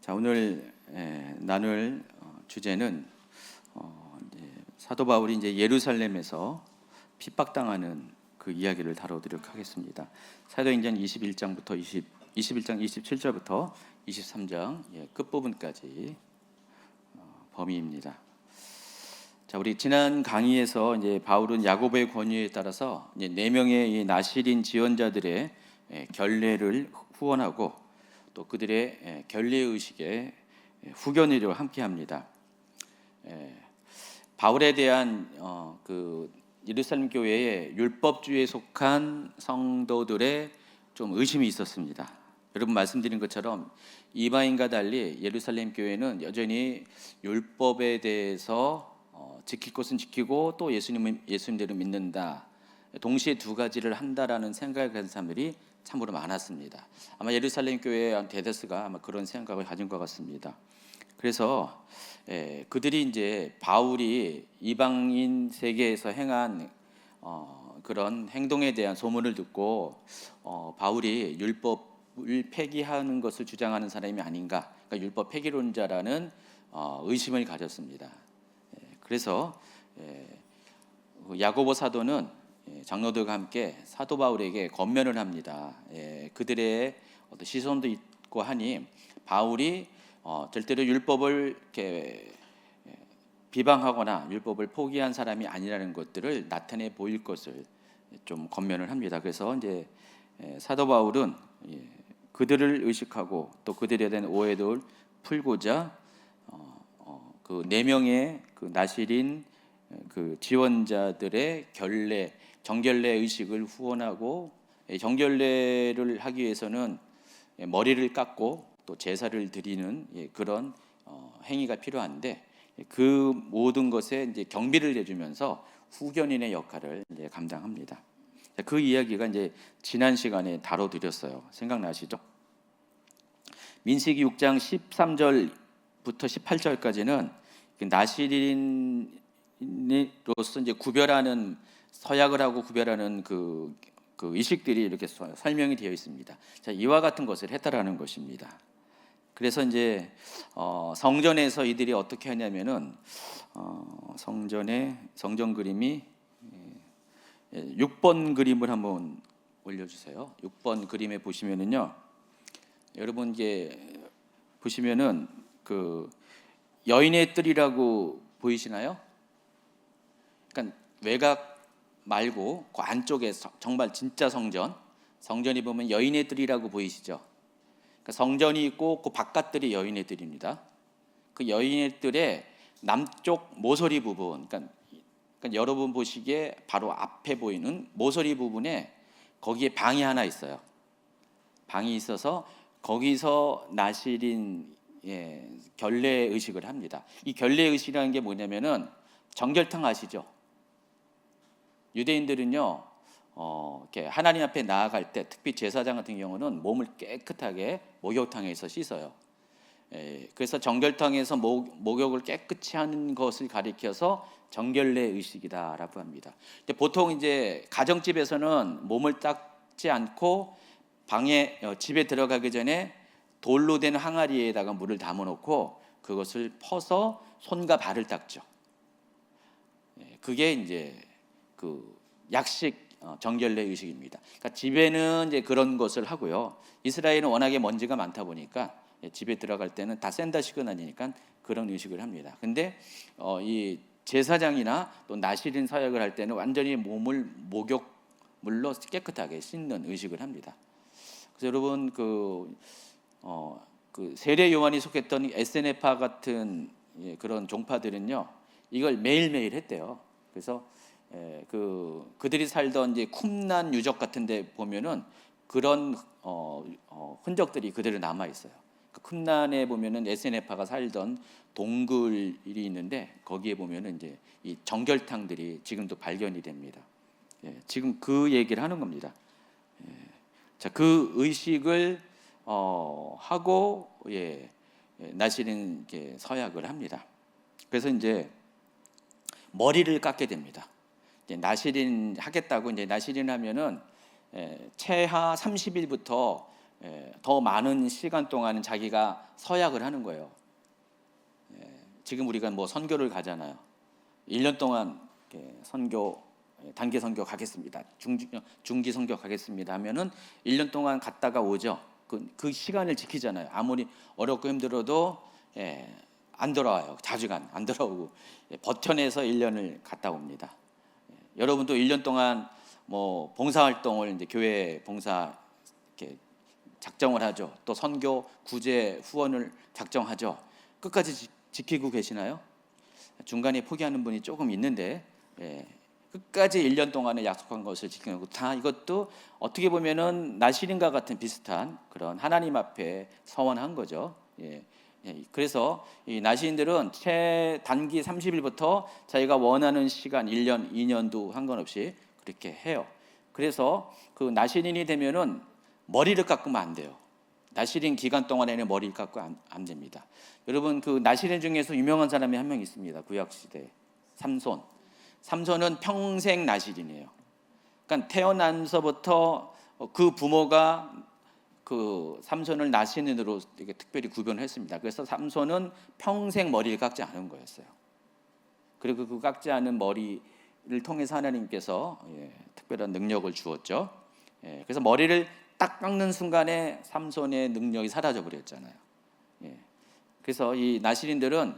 자, 오늘 나눌 주제는 이제 사도 바울이 이제 예루살렘에서 핍박당하는 그 이야기를 다뤄드리도록 하겠습니다. 사도행전 21장부터 21장 27절부터 23장 끝부분까지 범위입니다. 자, 우리 지난 강의에서 이제 바울은 야고보의 권유에 따라서 이제 4명의 이 나실인 지원자들의 결례를 후원하고 또 그들의 결례 의식에 후견으로 함께합니다. 바울에 대한 그 예루살렘 교회의 율법주의에 속한 성도들의 좀 의심이 있었습니다. 여러분 말씀드린 것처럼 이방인과 달리 예루살렘 교회는 여전히 율법에 대해서 지킬 것은 지키고 또 예수님대로 믿는다. 동시에 두 가지를 한다라는 생각을 가진 사람들이 참으로 많았습니다. 아마 예루살렘 교회의 대다수가 아마 그런 생각을 가진 것 같습니다. 그래서 그들이 이제 바울이 이방인 세계에서 행한 그런 행동에 대한 소문을 듣고 바울이 율법을 폐기하는 것을 주장하는 사람이 아닌가, 그러니까 율법 폐기론자라는 의심을 가졌습니다. 그래서 야고보 사도는 장로들과 함께 사도 바울에게 권면을 합니다. 그들의 어떤 시선도 있고 하니 바울이 절대로 율법을 이렇게 비방하거나 율법을 포기한 사람이 아니라는 것들을 나타내 보일 것을 좀 권면을 합니다. 그래서 이제 사도 바울은 그들을 의식하고 또 그들에 대한 오해를 풀고자 그 4명의 그 나실인 그 지원자들의 정결례 의식을 후원하고, 정결례를 하기 위해서는 머리를 깎고 또 제사를 드리는 그런 행위가 필요한데, 그 모든 것에 이제 경비를 내주면서 후견인의 역할을 이제 감당합니다. 그 이야기가 이제 지난 시간에 다뤄드렸어요. 생각나시죠? 민수기 6장 13절부터 18절까지는 나실인으로서 이제 구별하는, 서약을 하고 구별하는 그 의식들이 이렇게 설명이 되어 있습니다. 자, 이와 같은 것을 했다라는 것입니다. 그래서 이제 성전에서 이들이 어떻게 하냐면은 성전 그림이 6번 그림을 한번 올려주세요. 6번 그림에 보시면은요, 여러분 이제 보시면은 그 여인의 뜰이라고 보이시나요? 그러니까 외곽 말고 그 안쪽에 정말 진짜 성전이 보면 여인의 뜰이라고 보이시죠? 그러니까 성전이 있고 그 바깥들이 여인의 뜰입니다. 그 여인의 뜰의 남쪽 모서리 부분, 그러니까 여러분 보시기에 바로 앞에 보이는 모서리 부분에 거기에 방이 하나 있어요. 방이 있어서 거기서 나실인 결례 의식을 합니다. 이 결례 의식이라는 게 뭐냐면은 정결탕 아시죠? 유대인들은요, 이렇게 하나님 앞에 나아갈 때, 특히 제사장 같은 경우는 몸을 깨끗하게 목욕탕에서 씻어요. 그래서 정결탕에서 목욕을 깨끗이 하는 것을 가리켜서 정결례 의식이다라고 합니다. 근데 보통 이제 가정집에서는 몸을 닦지 않고 집에 들어가기 전에 돌로 된 항아리에다가 물을 담아놓고 그것을 퍼서 손과 발을 닦죠. 그게 이제 그 약식 정결례 의식입니다. 그러니까 집에는 이제 그런 것을 하고요. 이스라엘은 워낙에 먼지가 많다 보니까 집에 들어갈 때는 다 샌다시가 아니니까 그런 의식을 합니다. 근데 이 제사장이나 또 나실인 사역을 할 때는 완전히 몸을 목욕물로 깨끗하게 씻는 의식을 합니다. 그래서 여러분 그 세례 요한이 속했던 에세네파 같은 그런 종파들은요, 이걸 매일매일 했대요. 그래서 그들이 살던 이제 쿰난 유적 같은데 보면은 그런 흔적들이 그대로 남아 있어요. 쿰난에 보면은 에세네파가 살던 동굴이 있는데 거기에 보면은 이제 이 정결탕들이 지금도 발견이 됩니다. 지금 그 얘기를 하는 겁니다. 자, 그 의식을 하고 나실인 서약을 합니다. 그래서 이제 머리를 깎게 됩니다. 이제 나실인 하겠다고, 이제 나실인 하면은 최하 30일부터 더 많은 시간 동안 자기가 서약을 하는 거예요. 지금 우리가 뭐 선교를 가잖아요. 1년 동안 선교 단기 선교 가겠습니다. 중기 선교 가겠습니다 하면은 1년 동안 갔다가 오죠. 그 시간을 지키잖아요. 아무리 어렵고 힘들어도 안 돌아와요. 자주 안 돌아오고 버텨내서 1년을 갔다 옵니다. 여러분도 1년 동안 뭐 봉사활동을 이제 교회 봉사 이렇게 작정을 하죠. 또 선교 구제 후원을 작정하죠. 끝까지 지키고 계시나요? 중간에 포기하는 분이 조금 있는데 끝까지 1년 동안에 약속한 것을 지키고 다 이것도 어떻게 보면은 나실인과 같은 비슷한 그런 하나님 앞에 서원한 거죠. 그래서 이 나시인들은 최단기 30일부터 자기가 원하는 시간 1년, 2년도 상관없이 그렇게 해요. 그래서 그 나시인이 되면은 머리를 깎으면 안 돼요. 나시린 기간 동안에는 머리를 깎고 안 됩니다. 여러분 그 나시린 중에서 유명한 사람이 한 명 있습니다. 구약 시대 삼손은 평생 나시린이에요. 그러니까 태어나서부터 그 부모가 그 삼손을 나시린으로 되게 특별히 구별했습니다. 그래서 삼손은 평생 머리를 깎지 않은 거였어요. 그리고 그 깎지 않은 머리를 통해서 하나님께서 특별한 능력을 주었죠. 그래서 머리를 딱 깎는 순간에 삼손의 능력이 사라져 버렸잖아요. 그래서 이 나시린들은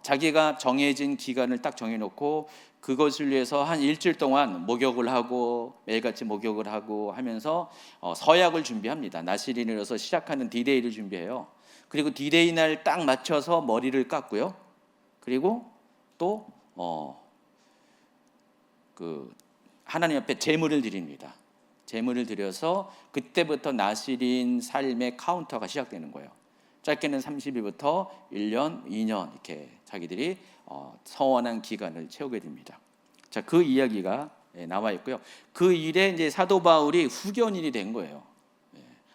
자기가 정해진 기간을 딱 정해놓고 그것을 위해서 한 일주일 동안 목욕을 하고 매일같이 목욕을 하고 하면서 서약을 준비합니다. 나시린으로서 시작하는 디데이를 준비해요. 그리고 디데이 날 딱 맞춰서 머리를 깎고요. 그리고 또 그 하나님 앞에 제물을 드립니다. 제물을 드려서 그때부터 나시린 삶의 카운터가 시작되는 거예요. 짧게는 30일부터 1년, 2년 이렇게 자기들이 서원한 기간을 채우게 됩니다. 자, 그 이야기가 나와 있고요. 그 일에 이제 사도 바울이 후견인이 된 거예요.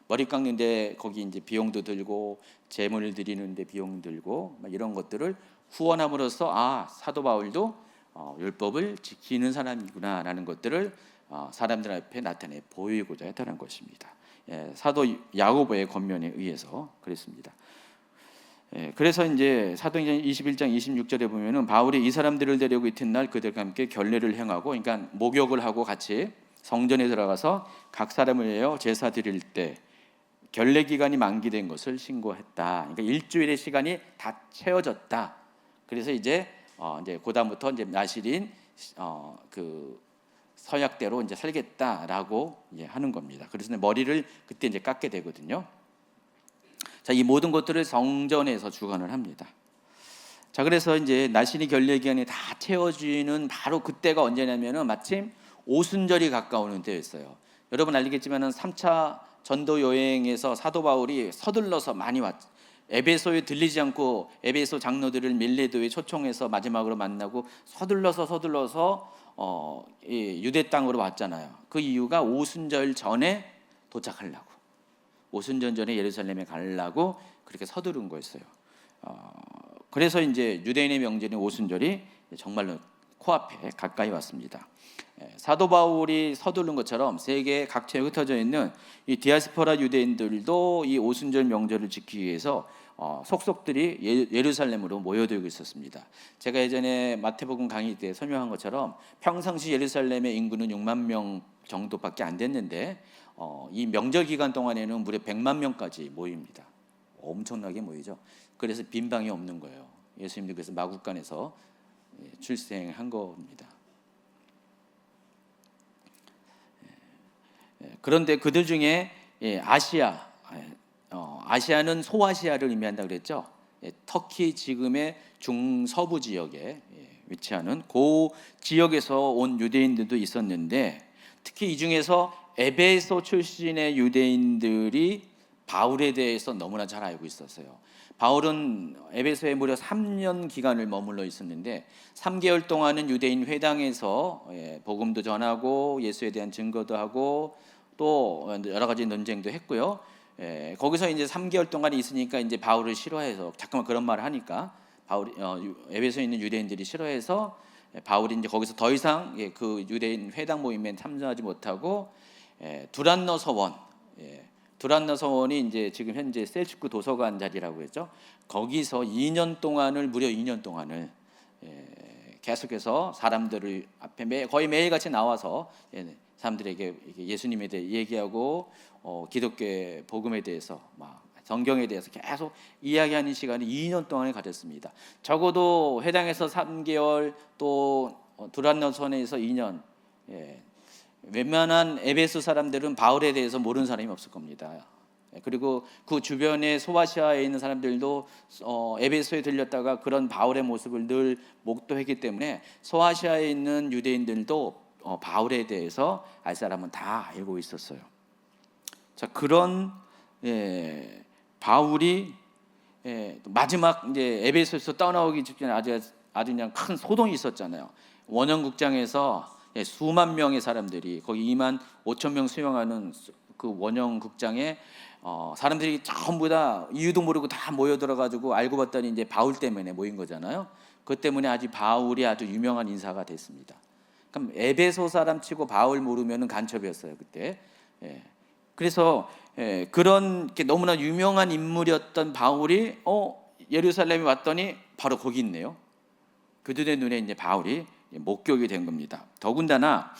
머리 깎는데 거기 이제 비용도 들고 제물을 드리는데 비용 들고 막 이런 것들을 후원함으로써 사도 바울도 율법을 지키는 사람이구나라는 것들을 사람들 앞에 나타내 보이고자 했다는 것입니다. 사도 야고보의 권면에 의해서 그랬습니다. 그래서 이제 사도행전 21장 26절에 보면은 바울이 이 사람들을 데리고 이튿날 그들과 함께 결례를 행하고, 그러니까 목욕을 하고 같이 성전에 들어가서 각 사람을 위하여 제사 드릴 때 결례 기간이 만기된 것을 신고했다. 그러니까 일주일의 시간이 다 채워졌다. 그래서 이제 그다음부터 이제 나실인 그 서약대로 이제 살겠다라고 하는 겁니다. 그래서 머리를 그때 이제 깎게 되거든요. 자, 이 모든 것들을 성전에서 주관을 합니다. 자, 그래서 이제 나신이 결례 기간이 다 채워지는 바로 그때가 언제냐면은 마침 오순절이 가까우는 때였어요. 여러분 알겠지만은 3차 전도 여행에서 사도 바울이 서둘러서 많이 왔죠. 에베소에 들리지 않고 에베소 장로들을 밀레도에 초청해서 마지막으로 만나고 서둘러서 유대 땅으로 왔잖아요. 그 이유가 오순절 전에 도착하려고, 오순절 전에 예루살렘에 가려고 그렇게 서두른 거였어요. 그래서 이제 유대인의 명절인 오순절이 정말로 코앞에 가까이 왔습니다. 사도 바울이 서두른 것처럼 세계 각처에 흩어져 있는 이 디아스포라 유대인들도 이 오순절 명절을 지키기 위해서 속속들이 예루살렘으로 모여들고 있었습니다. 제가 예전에 마태복음 강의 때 설명한 것처럼 평상시 예루살렘의 인구는 6만 명 정도밖에 안 됐는데 이 명절 기간 동안에는 무려 100만 명까지 모입니다. 엄청나게 모이죠. 그래서 빈 방이 없는 거예요. 예수님도 그래서 마국간에서 출생한 겁니다. 그런데 그들 중에 아시아는 소아시아를 의미한다 그랬죠. 터키 지금의 중서부 지역에 위치하는 그 지역에서 온 유대인들도 있었는데, 특히 이 중에서 에베소 출신의 유대인들이 바울에 대해서 너무나 잘 알고 있었어요. 바울은 에베소에 무려 3년 기간을 머물러 있었는데 3개월 동안은 유대인 회당에서 복음도 전하고 예수에 대한 증거도 하고 또 여러 가지 논쟁도 했고요. 거기서 이제 3개월 동안 있으니까 이제 바울을 싫어해서, 잠깐만 그런 말을 하니까 에베소에 있는 유대인들이 싫어해서 바울이 이제 거기서 더 이상 그 유대인 회당 모임에 참여하지 못하고 두란노 서원, 두란노 서원이 이제 지금 현재 셀주크 도서관 자리라고 했죠. 거기서 2년 동안을 무려 2년 동안을 계속해서 사람들을 앞에 거의 매일같이 나와서 사람들에게 예수님에 대해 얘기하고 기독교의 복음에 대해서 막 성경에 대해서 계속 이야기하는 시간이 2년 동안을 가졌습니다. 적어도 회당에서 3개월 또 두란노 서원에서 2년. 웬만한 에베소 사람들은 바울에 대해서 모르는 사람이 없을 겁니다. 그리고 그 주변에 소아시아에 있는 사람들도 에베소에 들렸다가 그런 바울의 모습을 늘 목도했기 때문에 소아시아에 있는 유대인들도 바울에 대해서 알 사람은 다 알고 있었어요. 자, 그런 바울이 마지막 이제 에베소에서 떠나오기 직전에 아주 그냥 큰 소동이 있었잖아요. 원형극장에서 수만 명의 사람들이 거기 2만 5천 명 수용하는 그 원형극장에 사람들이 전부 다 이유도 모르고 다 모여들어가지고 알고 봤더니 이제 바울 때문에 모인 거잖아요. 그 때문에 바울이 아주 유명한 인사가 됐습니다. 그럼 에베소 사람 치고 바울 모르면은 간첩이었어요 그때. 그래서 그런 너무나 유명한 인물이었던 바울이 예루살렘에 왔더니 바로 거기 있네요. 그들의 눈에 이제 바울이 목격이 된 겁니다. 더군다나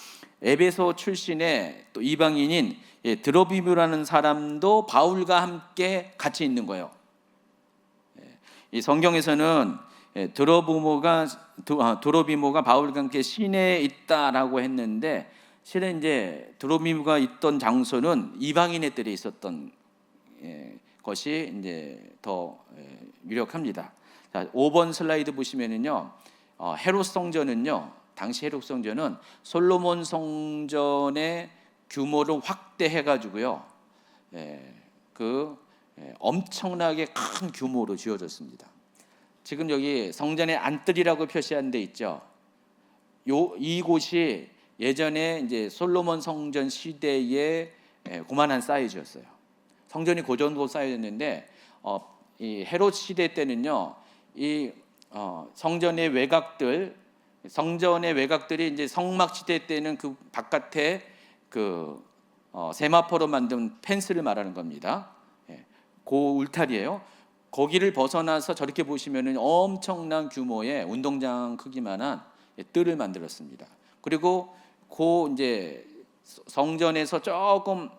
에베소 출신의 또 이방인인 드로비모라는 사람도 바울과 함께 같이 있는 거예요. 이 성경에서는 드로비모가 바울과 함께 시내에 있다라고 했는데 실은 이제 드로비모가 있던 장소는 이방인의 뜰에 있었던 것이 이제 더 유력합니다. 자, 5번 슬라이드 보시면은요. 헤롯 성전은요, 당시 헤롯 성전은 솔로몬 성전의 규모를 확대해가지고요, 엄청나게 큰 규모로 지어졌습니다. 지금 여기 성전의 안뜰이라고 표시한 데 있죠. 이곳이 예전에 이제 솔로몬 성전 시대의 고만한 사이즈였어요. 성전이 그 정도 사이즈였는데 이 헤롯 시대 때는요, 이 성전의 외곽들이 이제 성막 시대 때는 그 바깥에 그 세마포로 만든 펜스를 말하는 겁니다. 그 울타리예요. 거기를 벗어나서 저렇게 보시면은 엄청난 규모의 운동장 크기만한 뜰을 만들었습니다. 그리고 그 이제 성전에서 조금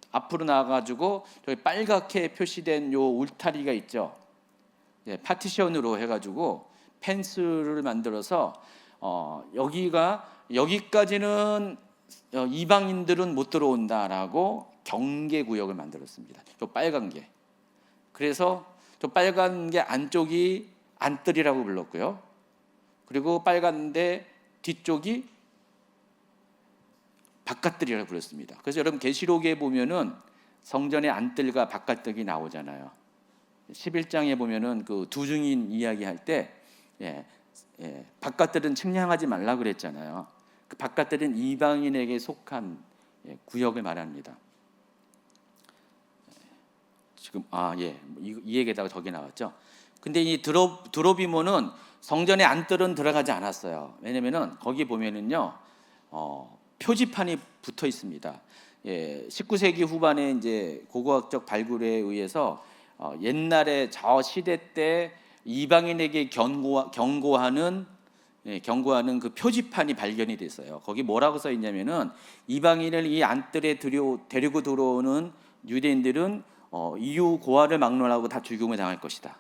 앞으로 나가가지고 저기 빨갛게 표시된 요 울타리가 있죠. 파티션으로 해가지고 펜스를 만들어서 여기까지는 이방인들은 못 들어온다라고 경계 구역을 만들었습니다. 저 빨간 게. 그래서 저 빨간 게 안쪽이 안뜰이라고 불렀고요. 그리고 빨간데 뒤쪽이 바깥뜰이라고 불렀습니다. 그래서 여러분 계시록에 보면은 성전의 안뜰과 바깥뜰이 나오잖아요. 11장에 보면은 그 두 증인 이야기할 때 바깥들은 측량하지 말라 그랬잖아요. 그 바깥들은 이방인에게 속한 구역을 말합니다. 지금 이 얘기에다가 저기 나왔죠. 근데 이 드로비모는 성전의 안뜰은 들어가지 않았어요. 왜냐면은 거기 보면은요 표지판이 붙어 있습니다. 19세기 후반에 이제 고고학적 발굴에 의해서 옛날에 저 시대 때 이방인에게 경고하는 그 표지판이 발견이 됐어요. 거기 뭐라고 써 있냐면은 이방인을 이 안뜰에 데리고 들어오는 유대인들은 이유 고아를 막론하고 다 죽임을 당할 것이다.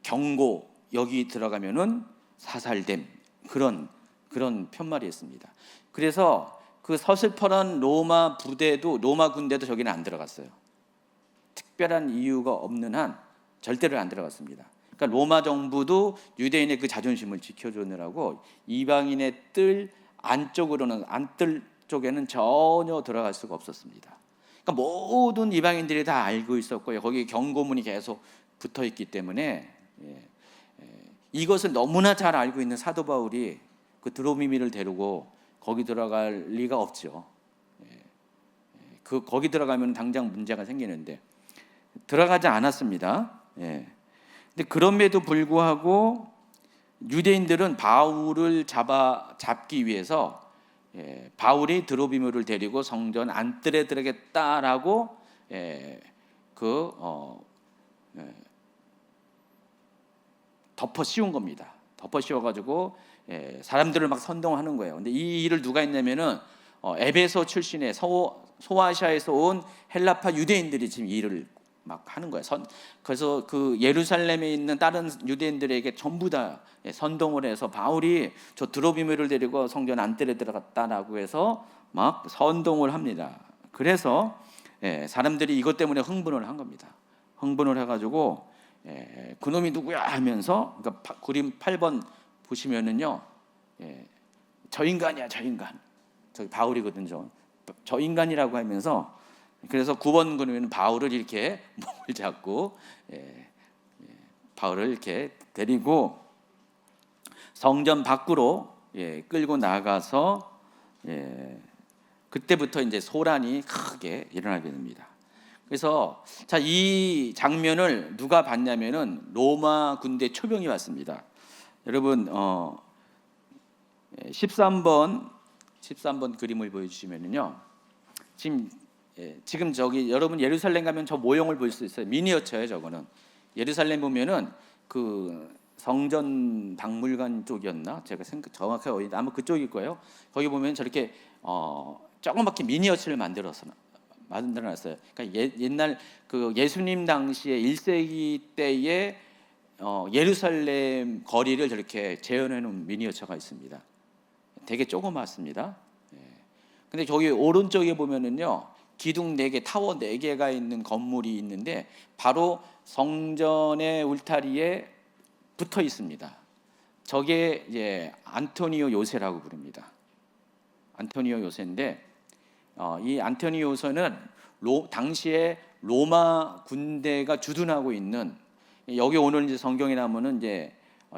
경고, 여기 들어가면은 사살됨, 그런 편말이었습니다. 그래서 그 서슬퍼런 로마 군대도 저기는 안 들어갔어요. 특별한 이유가 없는 한 절대로 안 들어갔습니다. 그러니까 로마 정부도 유대인의 그 자존심을 지켜주느라고 이방인의 뜰 안쪽으로는, 안뜰 쪽에는 전혀 들어갈 수가 없었습니다. 그러니까 모든 이방인들이 다 알고 있었고요. 거기 경고문이 계속 붙어 있기 때문에 이것을 너무나 잘 알고 있는 사도 바울이 그 드로미미를 데리고 거기 들어갈 리가 없죠. 거기 들어가면 당장 문제가 생기는데 들어가지 않았습니다. 근데 그럼에도 불구하고 유대인들은 바울을 잡기 위해서 바울이 드로비모를 데리고 성전 안뜰에 들어가겠다라고 덮어 씌운 겁니다. 덮어 씌워가지고 사람들을 막 선동하는 거예요. 근데 이 일을 누가 했냐면은 에베소 출신의 소아시아에서 온 헬라파 유대인들이 지금 이 일을 막 하는 거예요. 그래서 그 예루살렘에 있는 다른 유대인들에게 전부 다 선동을 해서 바울이 저 드로비모를 데리고 성전 안뜰에 들어갔다라고 해서 막 선동을 합니다. 그래서 사람들이 이것 때문에 흥분을 한 겁니다. 흥분을 해가지고 그놈이 누구야 하면서, 그러니까 그림 8번 보시면은요, 저 인간이야, 저 인간. 저기 바울이거든요. 저 인간이라고 하면서, 그래서 9번 그림은 바울을 이렇게 목을 잡고 바울을 이렇게 데리고 성전 밖으로 끌고 나가서 그때부터 이제 소란이 크게 일어나게 됩니다. 그래서 자, 이 장면을 누가 봤냐면은 로마 군대 초병이 왔습니다. 여러분 13번 그림을 보여주시면은요, 지금 저기 여러분 예루살렘 가면 저 모형을 볼 수 있어요. 미니어처예요. 저거는 예루살렘 보면은 그 성전 박물관 쪽이었나? 제가 정확하게 어디 아마 그쪽일 거예요. 거기 보면 저렇게 조그맣게 미니어처를 만들어놨어요. 그러니까 옛날 그 예수님 당시에 1세기 때의 예루살렘 거리를 저렇게 재현해놓은 미니어처가 있습니다. 되게 조그맣습니다. 근데 저기 오른쪽에 보면은요, 기둥 4개, 타워 4개가 있는 건물이 있는데 바로 성전의 울타리에 붙어 있습니다. 저게 이제 안토니오 요새라고 부릅니다. 안토니오 요새인데 이 안토니오 요새는 당시에 로마 군대가 주둔하고 있는, 여기 오늘 이제 성경에 나오면은 이제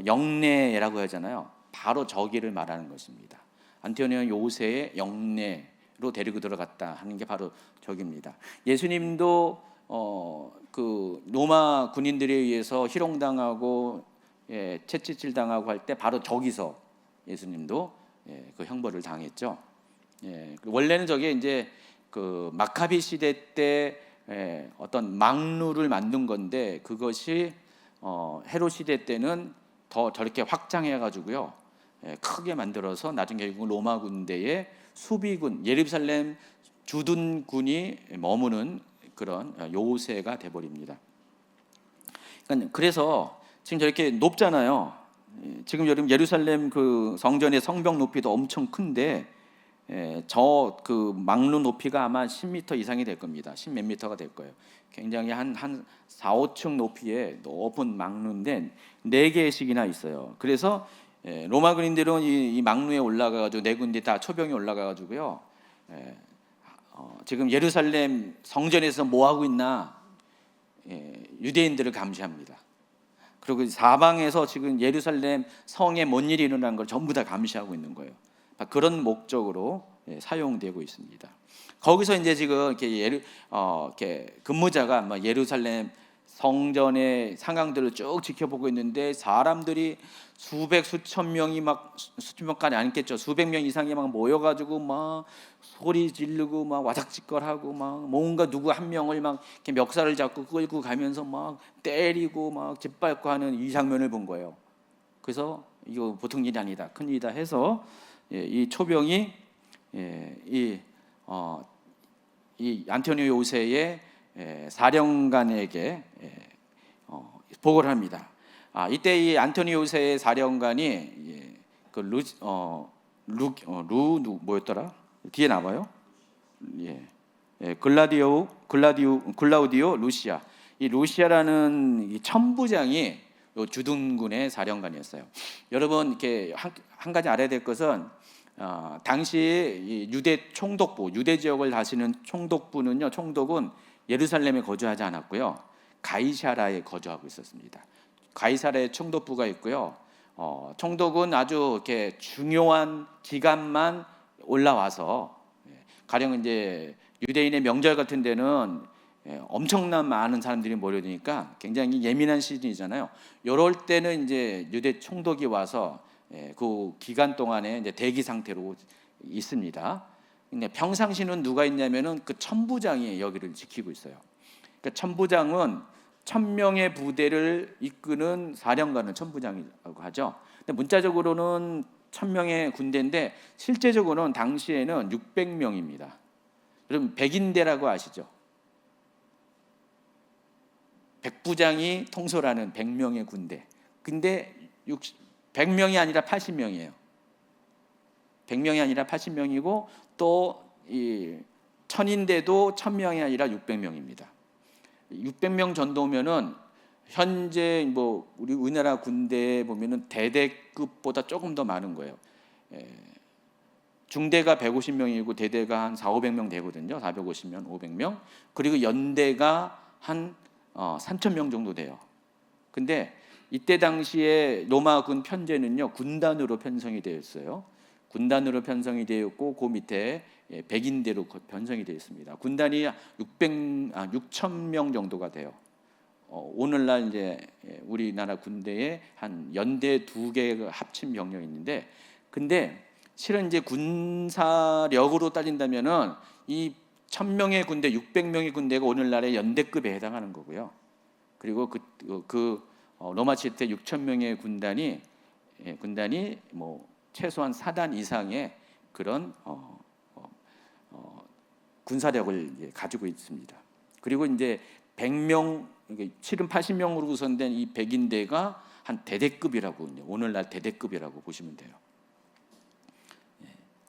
영내라고 하잖아요. 바로 저기를 말하는 것입니다. 안토니오 요새의 영내로 데리고 들어갔다 하는 게 바로 저기입니다. 예수님도 그 로마 군인들에 의해서 희롱당하고 채찍질 당하고 할 때 바로 저기서 예수님도 그 형벌을 당했죠. 원래는 저게 이제 그 마카비 시대 때 어떤 망루를 만든 건데, 그것이 헤롯 시대 때는 더 저렇게 확장해 가지고요, 크게 만들어서 나중에 결국 로마 군대의 수비군, 예루살렘 주둔군이 머무는 그런 요새가 돼 버립니다. 그래서 지금 저렇게 높잖아요. 지금 여러분 예루살렘 그 성전의 성벽 높이도 엄청 큰데 저 그 망루 높이가 아마 10m 이상이 될 겁니다. 10 몇 미터가 될 거예요. 굉장히 한 4, 5층 높이의 높은 망루인데 4개씩이나 있어요. 그래서 로마 군인들은 이 망루에 올라가가지고 4군데 다 초병이 올라가가지고요, 지금 예루살렘 성전에서 뭐 하고 있나 유대인들을 감시합니다. 그리고 사방에서 지금 예루살렘 성에 뭔 일이 일어난 걸 전부 다 감시하고 있는 거예요. 그런 목적으로 사용되고 있습니다. 거기서 이제 지금 이렇게 근무자가 예루살렘 성전의 상황들을 쭉 지켜보고 있는데, 사람들이 수천 명이 막, 수천 명까지 아니겠죠, 수백 명 이상이 막 모여가지고 막 소리 지르고 막 와작짓걸하고 막 뭔가 누구 한 명을 막 이렇게 멱살을 잡고 끌고 가면서 막 때리고 막 짓밟고 하는 이 장면을 본 거예요. 그래서 이거 보통 일이 아니다, 큰 일이다 해서 이 초병이 이 안토니오 요새의 사령관에게 보고를 합니다. 이때 이 안토니오 요새의 사령관이 뭐였더라? 뒤에 나와요. 글라우디오 루시아. 이 루시아라는 이 천부장이 요 주둔군의 사령관이었어요. 여러분 이렇게 한 가지 알아야 될 것은 당시 이 유대 총독부, 유대 지역을 다스리는 총독부는요, 총독은 예루살렘에 거주하지 않았고요, 가이사라에 거주하고 있었습니다. 가이사라에 총독부가 있고요, 총독은 아주 이렇게 중요한 기간만 올라와서, 가령 이제 유대인의 명절 같은 데는 엄청난 많은 사람들이 모여드니까 굉장히 예민한 시즌이잖아요. 이럴 때는 이제 유대 총독이 와서 그 기간 동안에 이제 대기 상태로 있습니다. 근데 평상시는 누가 있냐면은 그 천부장이 여기를 지키고 있어요. 그러니까 천부장은 1000명의 부대를 이끄는 사령관을 천부장이라고 하죠. 근데 문자적으로는 1000명의 군대인데 실제적으로는 당시에는 600명입니다. 여러분 백인대라고 아시죠? 백부장이 통솔하는 100명의 군대. 근데 100명이 아니라 80명이에요. 100명이 아니라 80명이고 또 이 천인대도 1000명이 아니라 600명입니다. 600명 정도면은 현재 뭐 우리 우리나라 군대에 보면은 대대급보다 조금 더 많은 거예요. 중대가 150명이고 대대가 한 400~500명 되거든요. 450명, 500명. 그리고 연대가 한 3,000명 정도 돼요. 근데 이때 당시에 로마군 편제는요 군단으로 편성이 되었어요. 군단으로 편성이 되었고 그 밑에 백인대로 편성이 되어 있습니다. 군단이 6,000명 정도가 돼요. 오늘날 이제 우리나라 군대에 한 연대 2개 합친 병력이 있는데, 근데 실은 이제 군사력으로 따진다면은 이 1000명의 군대, 600명의 군대가 오늘날의 연대급에 해당하는 거고요. 그리고 로마 시대 때 6,000명의 군단이 뭐 최소한 4단 이상의 그런 군사력을 가지고 있습니다. 그리고 이제 100명, 70, 80명으로 구성된 이 백인대가 한 대대급이라고, 오늘날 대대급이라고 보시면 돼요.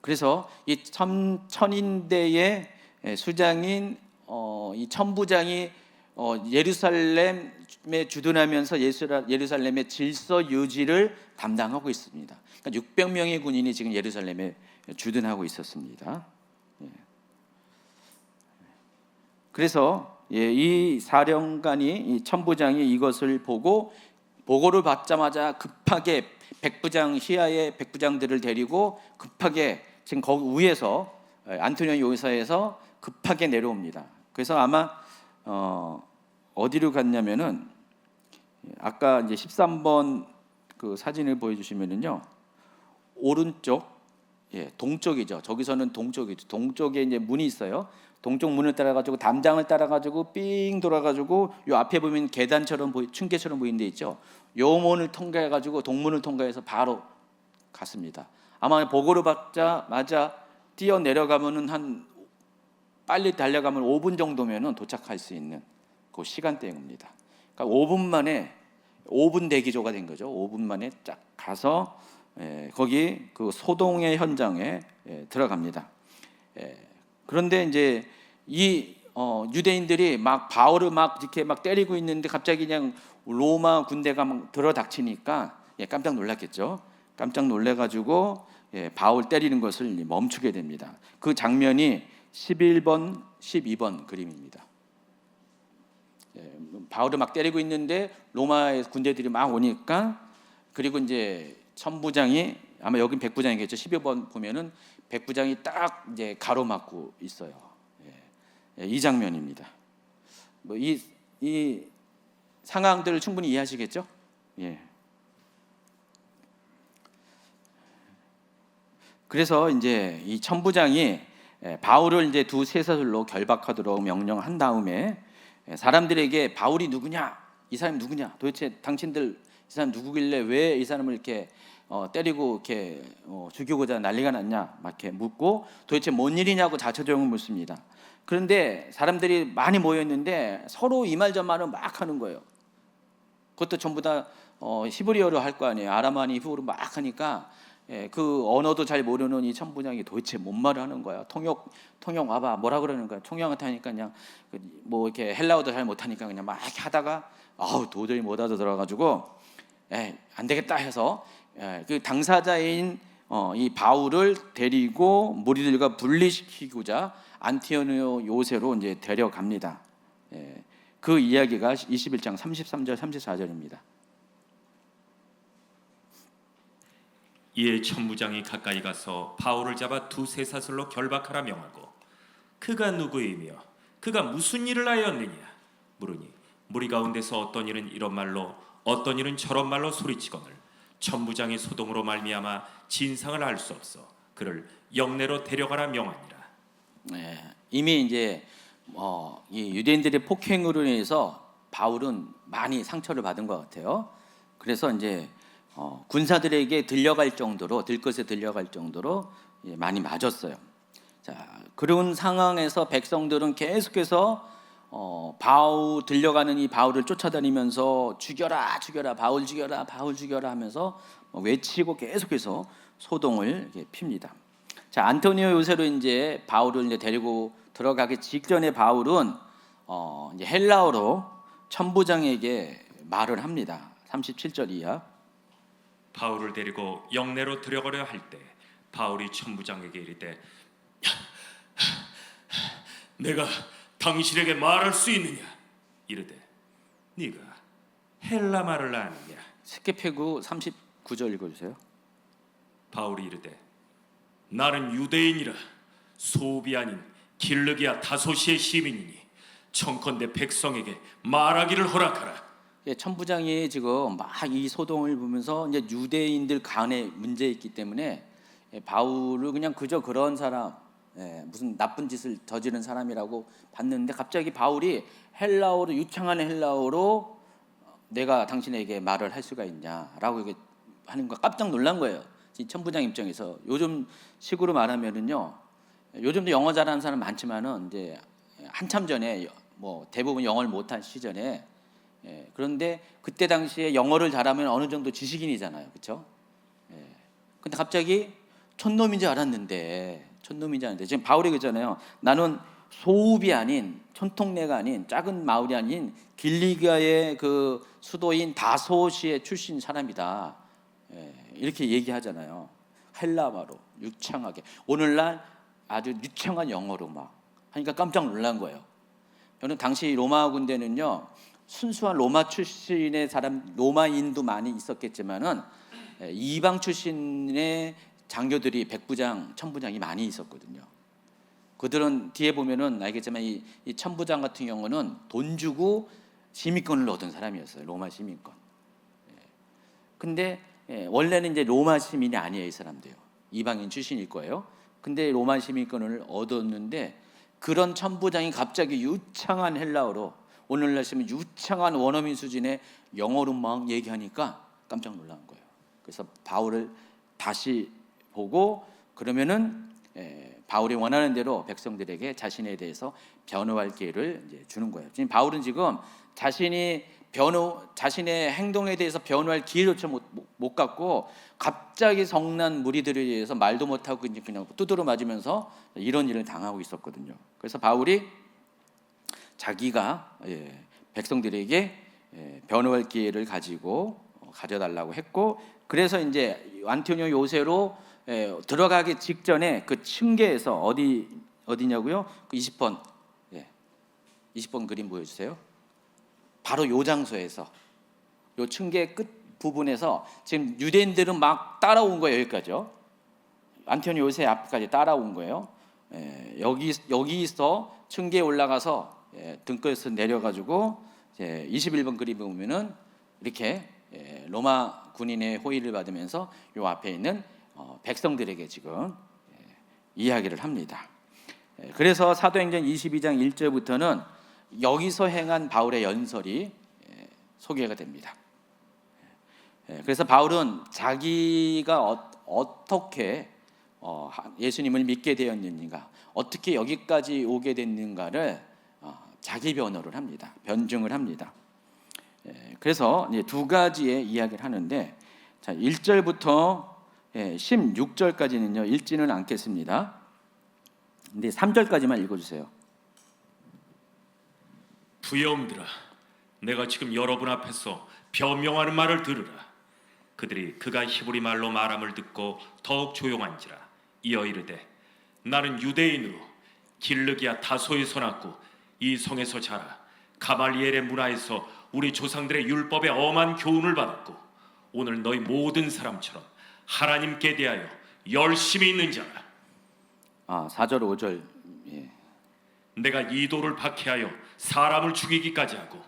그래서 이 천인대의 수장인 이 천부장이 예루살렘에 주둔하면서 예루살렘의 질서 유지를 담당하고 있습니다. 그러니까 600명의 군인이 지금 예루살렘에 주둔하고 있었습니다. 그래서 이 사령관이, 이 천부장이 이것을 보고 보고를 받자마자 급하게 백부장 시야의 백부장들을 데리고 급하게 지금 거기 위에서 안토니오 요사에서 급하게 내려옵니다. 그래서 아마 어디로 갔냐면은 아까 이제 13번 그 사진을 보여주시면은요 오른쪽, 동쪽이죠. 저기서는 동쪽이죠. 동쪽에 이제 문이 있어요. 동쪽 문을 따라가지고 담장을 따라가지고 삥 돌아가지고 요 앞에 보면 계단처럼 층계처럼 보이는 데 있죠. 요 문을 통과해가지고 동문을 통과해서 바로 갔습니다. 아마 보고를 받자마자 뛰어 내려가면은 한 빨리 달려가면 5분 정도면은 도착할 수 있는 그 시간대입니다. 그러니까 5분 만에 5분 대기조가 된 거죠. 5분 만에 쫙 가서 거기 그 소동의 현장에 들어갑니다. 그런데 이제 이 유대인들이 막 바울을 막 이렇게 막 때리고 있는데 갑자기 그냥 로마 군대가 막 들어닥치니까 깜짝 놀랐겠죠. 깜짝 놀래가지고 바울 때리는 것을 멈추게 됩니다. 그 장면이 11번, 12번 그림입니다. 바울을 막 때리고 있는데 로마의 군대들이 막 오니까, 그리고 이제 천부장이, 아마 여긴 백부장이겠죠. 12번 보면은 백부장이 딱 이제 가로막고 있어요. 이 장면입니다. 뭐 이 상황들을 충분히 이해하시겠죠? 그래서 이제 이 천부장이 바울을 이제 두 쇠사슬로 결박하도록 명령한 다음에 사람들에게 바울이 누구냐, 이 사람이 누구냐, 도대체 당신들 이 사람 누구길래 왜 이 사람을 이렇게 때리고 이렇게 죽이고자 난리가 났냐 막 이렇게 묻고, 도대체 뭔 일이냐고 자초지종을 묻습니다. 그런데 사람들이 많이 모여 있는데 서로 이 말 저 말을 막 하는 거예요. 그것도 전부 다 히브리어로 할 거 아니에요. 아람어니 히브리어로 막 하니까 그 언어도 잘 모르는 이 천부장이 도대체 뭔 말을 하는 거야. 통역 와봐, 뭐라 그러는 거야. 통역한테 하니까 그냥 뭐 이렇게 헬라어도 잘 못하니까 그냥 막 하다가 도저히 못 알아들어가지고 안 되겠다 해서 그 당사자인 이 바울을 데리고 무리들과 분리시키고자 안티오니오 요새로 이제 데려갑니다. 그 이야기가 21장 33절 34절입니다. 이에 천부장이 가까이 가서 바울을 잡아 두 쇠사슬로 결박하라 명하고, 그가 누구이며 그가 무슨 일을 하였느냐 물으니, 무리 가운데서 어떤 일은 이런 말로 어떤 일은 저런 말로 소리치거늘 천부장의 소동으로 말미암아 진상을 알 수 없어 그를 영내로 데려가라 명하니라. 이미 이제 이 유대인들의 폭행으로 인해서 바울은 많이 상처를 받은 것 같아요. 그래서 이제 군사들에게 들것에 들려갈 정도로 많이 맞았어요. 자, 그런 상황에서 백성들은 계속해서 들려가는 이 바울을 쫓아다니면서 죽여라, 죽여라, 바울 죽여라, 바울 죽여라 하면서 외치고 계속해서 소동을 핍니다. 자, 안토니오 요새로 이제 바울을 이제 데리고 들어가기 직전에 바울은 이제 헬라어로 천부장에게 말을 합니다. 37절 이하. 바울을 데리고 영내로 들어가려 할 때 바울이 천부장에게 이르되 내가 당신에게 말할 수 있느냐 이르되 네가 헬라 말을 아느냐. 스케페구 39절 읽어주세요. 바울이 이르되 나는 유대인이라 소비 아닌 길르기아 다소시의 시민이니 청컨대 백성에게 말하기를 허락하라. 천부장이 지금 막 이 소동을 보면서 이제 유대인들 간에 문제 있기 때문에 바울을 그냥 그저 그런 사람, 무슨 나쁜 짓을 저지른 사람이라고 봤는데 갑자기 바울이 유창한 헬라어로 내가 당신에게 말을 할 수가 있냐라고 이게 하는 거 깜짝 놀란 거예요. 이 천부장 입장에서 요즘 식으로 말하면은요, 요즘도 영어 잘하는 사람 많지만은 이제 한참 전에 뭐 대부분 영어를 못한 시절에 그런데 그때 당시에 영어를 잘하면 어느 정도 지식인이잖아요, 그렇죠? 근데 갑자기 촌놈인 줄 알았는데 지금 바울이 그러잖아요. 나는 소읍이 아닌 촌동네가 아닌 작은 마을이 아닌 길리기아의 그 수도인 다소시의 출신 사람이다. 이렇게 얘기하잖아요. 헬라어로 유창하게 오늘날 아주 유창한 영어로 막 하니까 깜짝 놀란 거예요. 저는 당시 로마 군대는요 순수한 로마 출신의 사람 로마인도 많이 있었겠지만은 이방 출신의 장교들이 백부장, 천부장이 많이 있었거든요. 그들은 뒤에 보면은 알겠지만 이 천부장 같은 경우는 돈 주고 시민권을 얻은 사람이었어요. 로마 시민권. 근데 원래는 이제 로마 시민이 아니에요, 이 사람도요. 이방인 출신일 거예요. 근데 로마 시민권을 얻었는데 그런 천부장이 갑자기 유창한 헬라어로 오늘날 쓰면 유창한 원어민 수준의 영어로 막 얘기하니까 깜짝 놀란 거예요. 그래서 바울을 다시 보고 그러면은 바울이 원하는 대로 백성들에게 자신에 대해서 변호할 기회를 이제 주는 거예요. 지금 바울은 지금 자신의 행동에 대해서 변호할 기회조차 못 갖고 갑자기 성난 무리들에 의해서 말도 못하고 이제 그냥 두드러 맞으면서 이런 일을 당하고 있었거든요. 그래서 바울이 자기가 백성들에게 변호할 기회를 가져달라고 했고, 그래서 이제 안토니오 요새로 들어가기 직전에 그 층계에서 어디냐고요? 그 20번 20번 그림 보여주세요. 바로 요 장소에서 요 층계 끝 부분에서 지금 유대인들은 막 따라온 거예요. 여기까지요. 안토니오 요새 앞까지 따라온 거예요. 여기서 층계에 올라가서 등골에서 내려가지고 21번 그림 보면은 이렇게 로마 군인의 호의를 받으면서 요 앞에 있는 백성들에게 지금 이야기를 합니다. 그래서 사도행전 22장 1절부터는 여기서 행한 바울의 연설이 소개가 됩니다. 그래서 바울은 자기가 어떻게 예수님을 믿게 되었는가, 어떻게 여기까지 오게 됐는가를 자기 변호를 합니다. 변증을 합니다. 그래서 두 가지의 이야기를 하는데, 자, 1절부터 16절까지는요 읽지는 않겠습니다. 근데 3절까지만 읽어주세요. 부여음들아, 내가 지금 여러분 앞에서 변명하는 말을 들으라. 그들이 그가 히브리 말로 말함을 듣고 더욱 조용한지라. 이어 이르되 나는 유대인으로 길르기아 다소에서 났고 이 성에서 자라 가말리엘의 문화에서 우리 조상들의 율법에 엄한 교훈을 받았고 오늘 너희 모든 사람처럼 하나님께 대하여 열심히 있는 자라. 4절 5절 내가 이도를 박해하여 사람을 죽이기까지 하고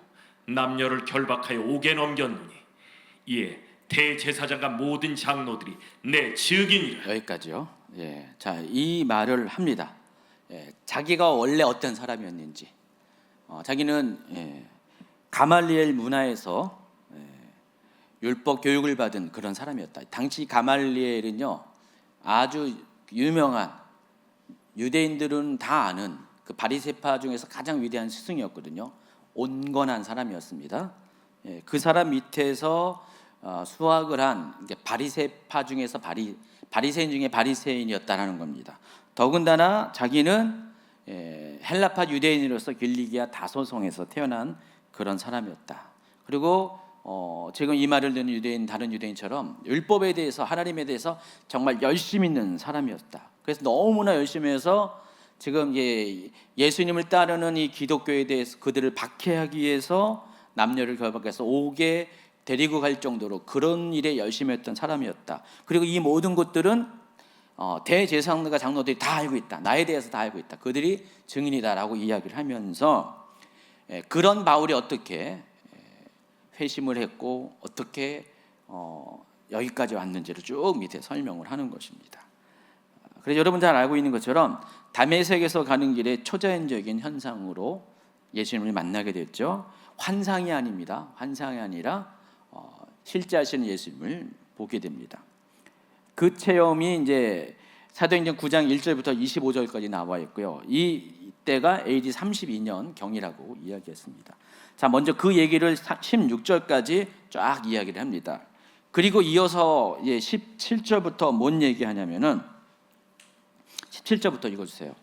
남녀를 결박하여 옥에 넘겼노니 이에 대제사장과 모든 장로들이 내 증인이라. 여기까지요. 자, 이 말을 합니다. 자기가 원래 어떤 사람이었는지. 자기는 가말리엘 문화에서 율법 교육을 받은 그런 사람이었다. 당시 가말리엘은요, 아주 유명한, 유대인들은 다 아는 그 바리새파 중에서 가장 위대한 스승이었거든요. 온건한 사람이었습니다. 그 사람 밑에서 수학을 한 바리새파 중에서 바리새인 중에 바리새인이었다라는 겁니다. 더군다나 자기는 헬라파 유대인으로서 길리기아 다소성에서 태어난 그런 사람이었다. 그리고 지금 이 말을 듣는 유대인, 다른 유대인처럼 율법에 대해서, 하나님에 대해서 정말 열심 있는 사람이었다. 그래서 너무나 열심히 해서 지금 예수님을 따르는 이 기독교에 대해서 그들을 박해하기 위해서 남녀를 결박해서 옥에 데리고 갈 정도로 그런 일에 열심히 했던 사람이었다. 그리고 이 모든 것들은 대제사장들과 장로들이 다 알고 있다. 나에 대해서 다 알고 있다. 그들이 증인이다라고 이야기를 하면서 그런 바울이 어떻게 회심을 했고 어떻게 여기까지 왔는지를 쭉 밑에 설명을 하는 것입니다. 그래서 여러분 잘 알고 있는 것처럼 다메섹에서 가는 길에 초자연적인 현상으로 예수님을 만나게 됐죠. 환상이 아닙니다. 환상이 아니라 실제 하시는 예수님을 보게 됩니다. 그 체험이 이제 사도행전 9장 1절부터 25절까지 나와 있고요. 이때가 AD 32년 경이라고 이야기했습니다. 자, 먼저 그 얘기를 16절까지 쫙 이야기를 합니다. 그리고 이어서 17절부터 뭔 얘기하냐면은 17절부터 읽어주세요.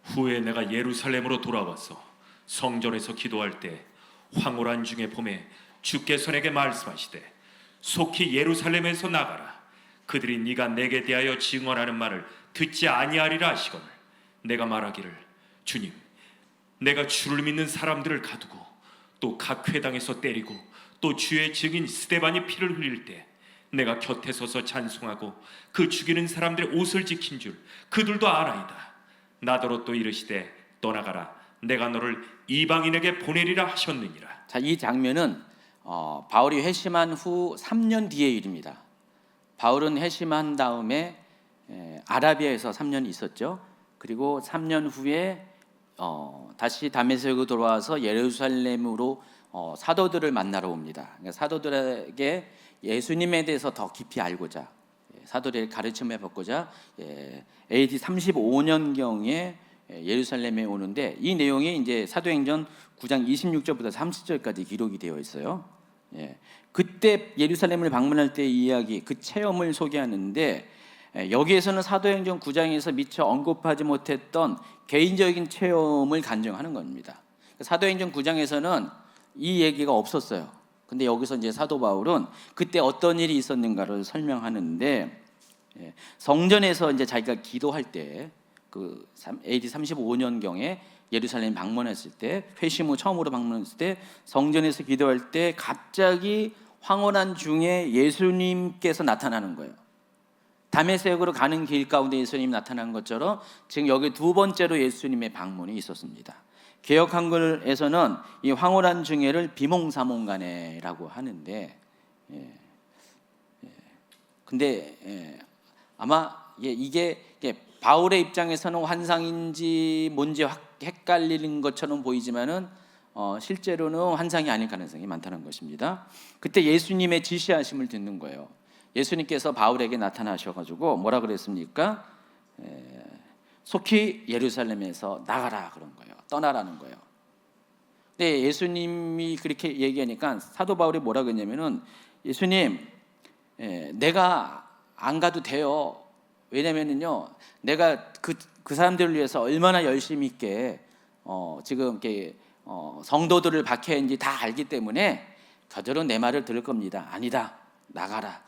후에 내가 예루살렘으로 돌아와서 성전에서 기도할 때 황홀한 중에 봄에 주께서 내게 말씀하시되 속히 예루살렘에서 나가라. 그들이 네가 내게 대하여 증언하는 말을 듣지 아니하리라 하시거늘 내가 말하기를 주님, 내가 주를 믿는 사람들을 가두고 또 각 회당에서 때리고 또 주의 증인 스데반이 피를 흘릴 때 내가 곁에 서서 찬송하고 그 죽이는 사람들의 옷을 지킨 줄 그들도 아나이다. 나더러 또 이르시되 떠나가라. 내가 너를 이방인에게 보내리라 하셨느니라. 자, 이 장면은 바울이 회심한 후 3년 뒤의 일입니다. 바울은 회심한 다음에 아라비아에서 3년 있었죠. 그리고 3년 후에 다시 다메섹으로 돌아와서 예루살렘으로 사도들을 만나러 옵니다. 그러니까 사도들에게 예수님에 대해서 더 깊이 알고자, 사도들의 가르침을 받고자 AD 35년경에 예루살렘에 오는데, 이 내용이 이제 사도행전 9장 26절부터 30절까지 기록이 되어 있어요. 그때 예루살렘을 방문할 때 이야기, 그 체험을 소개하는데, 여기에서는 사도행전 9장에서 미처 언급하지 못했던 개인적인 체험을 간증하는 겁니다. 사도행전 9장에서는 이 얘기가 없었어요. 근데 여기서 이제 사도 바울은 그때 어떤 일이 있었는가를 설명하는데, 성전에서 이제 자기가 기도할 때, 그 AD 35년경에 예루살렘 방문했을 때, 회심 후 처음으로 방문했을 때 성전에서 기도할 때 갑자기 황홀한 중에 예수님께서 나타나는 거예요. 다메섹으로 가는 길 가운데 예수님이 나타난 것처럼 지금 여기 두 번째로 예수님의 방문이 있었습니다. 개역 한글에서는 이 황홀한 중에를 비몽사몽간에라고 하는데, 근데 아마 이게 바울의 입장에서는 환상인지 뭔지 헷갈리는 것처럼 보이지만은 실제로는 환상이 아닐 가능성이 많다는 것입니다. 그때 예수님의 지시하심을 듣는 거예요. 예수님께서 바울에게 나타나셔가지고 뭐라 그랬습니까? 속히 예루살렘에서 나가라 그런 거예요. 떠나라는 거예요. 근데 예수님이 그렇게 얘기하니까 사도 바울이 뭐라 그랬냐면은, 예수님, 내가 안 가도 돼요. 왜냐면은요, 내가 그 사람들을 위해서 얼마나 열심히 있게 지금 이렇게 성도들을 박해했는지 다 알기 때문에 그들은 내 말을 들을 겁니다. 아니다. 나가라.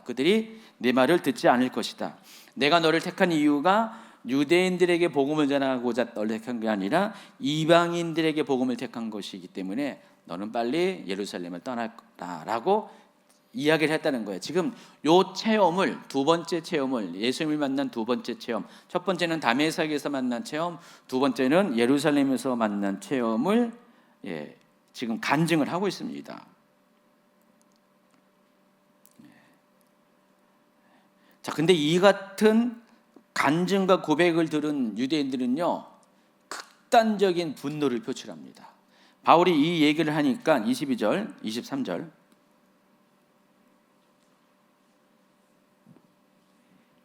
그들이 내 말을 듣지 않을 것이다. 내가 너를 택한 이유가 유대인들에게 복음을 전하고자 너를 택한 게 아니라 이방인들에게 복음을 택한 것이기 때문에 너는 빨리 예루살렘을 떠나라라고 이야기를 했다는 거예요. 지금 요 체험을, 두 번째 체험을, 예수님을 만난 두 번째 체험, 첫 번째는 다메섹에서 만난 체험, 두 번째는 예루살렘에서 만난 체험을 지금 간증을 하고 있습니다. 자, 근데 이 같은 간증과 고백을 들은 유대인들은요, 극단적인 분노를 표출합니다. 바울이 이 얘기를 하니까 22절, 23절.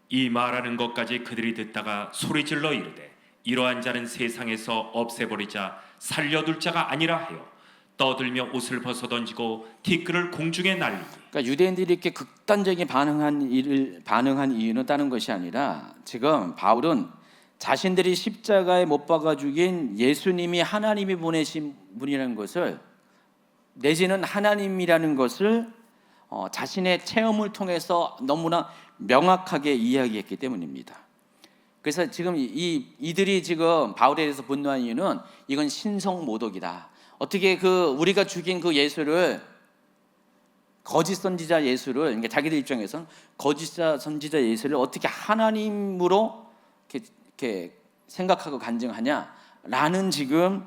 이 말하는 것까지 그들이 듣다가 소리질러 이르되 이러한 자는 세상에서 없애버리자 살려둘 자가 아니라 하여 떠들며 옷을 벗어 던지고 티끌을 공중에 날리니. 그러니까 유대인들이 이렇게 극단적인 반응한 이유는 다른 것이 아니라 지금 바울은 자신들이 십자가에 못 박아 죽인 예수님이 하나님이 보내신 분이라는 것을, 내지는 하나님이라는 것을 자신의 체험을 통해서 너무나 명확하게 이야기했기 때문입니다. 그래서 지금 이들이 지금 바울에 대해서 분노한 이유는 이건 신성 모독이다. 어떻게 우리가 죽인 그 예수를, 거짓 선지자 예수를, 그러니까 자기들 입장에서는 거짓 선지자 예수를 어떻게 하나님으로 이렇게 생각하고 간증하냐라는 지금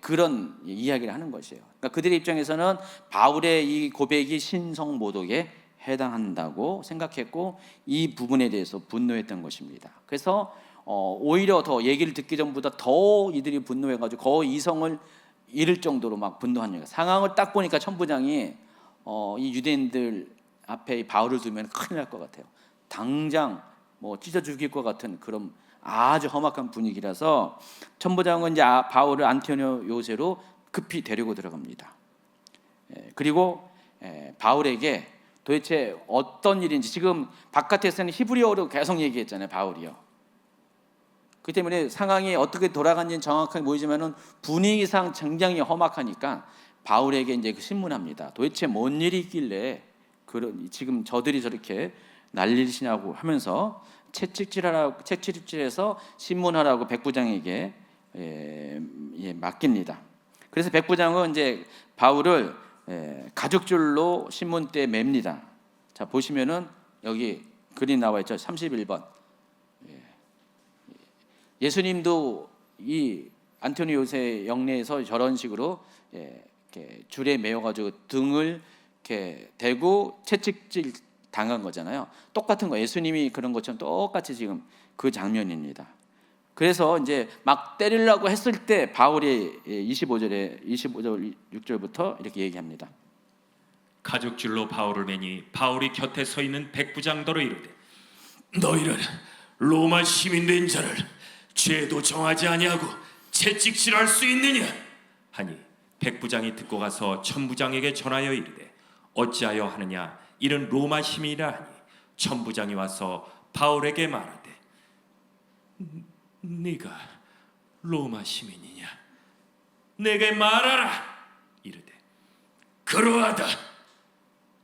그런 이야기를 하는 것이에요. 그러니까 그들의 입장에서는 바울의 이 고백이 신성 모독에 해당한다고 생각했고 이 부분에 대해서 분노했던 것입니다. 그래서 오히려 더 얘기를 듣기 전보다 더 이들이 분노해가지고 거의 이성을 잃을 정도로 막 분노한 거예요. 상황을 딱 보니까 천부장이 이 유대인들 앞에 이 바울을 두면 큰일 날 것 같아요. 당장 뭐 찢어 죽일 것 같은 그런 아주 험악한 분위기라서 천부장은 이제 바울을 안티오니 요새로 급히 데리고 들어갑니다. 그리고 바울에게 도대체 어떤 일인지, 지금 바깥에서는 히브리어로 계속 얘기했잖아요, 바울이요. 그 때문에 상황이 어떻게 돌아갔는지 정확하게 보이지만은 분위기상 굉장히 험악하니까 바울에게 이제 신문합니다. 도대체 뭔 일이 있길래 지금 저들이 저렇게 난리시냐고 하면서 채찍질해서 신문하라고 백부장에게 맡깁니다. 그래서 백부장은 이제 바울을 가죽줄로 신문대에 맵니다. 자, 보시면은 여기 글이 나와 있죠. 31번. 예수님도 이 안토니 요새 영내에서 저런 식으로 이렇게 줄에 매어가지고 등을 이렇게 대고 채찍질 당한 거잖아요. 똑같은 거, 예수님이 그런 것처럼 똑같이 지금 그 장면입니다. 그래서 이제 막 때리려고 했을 때 바울이 25절 6절부터 이렇게 얘기합니다. 가죽줄로 바울을 매니 바울이 곁에 서 있는 백부장더러 이르되 너희는 로마 시민된 자를 죄도 정하지 아니하고 채찍질할 수 있느냐 하니 백부장이 듣고 가서 천부장에게 전하여 이르되 어찌하여 하느냐 이는 로마 시민이라 하니 천부장이 와서 바울에게 말하되 네가 로마 시민이냐 내게 말하라 이르되 그러하다.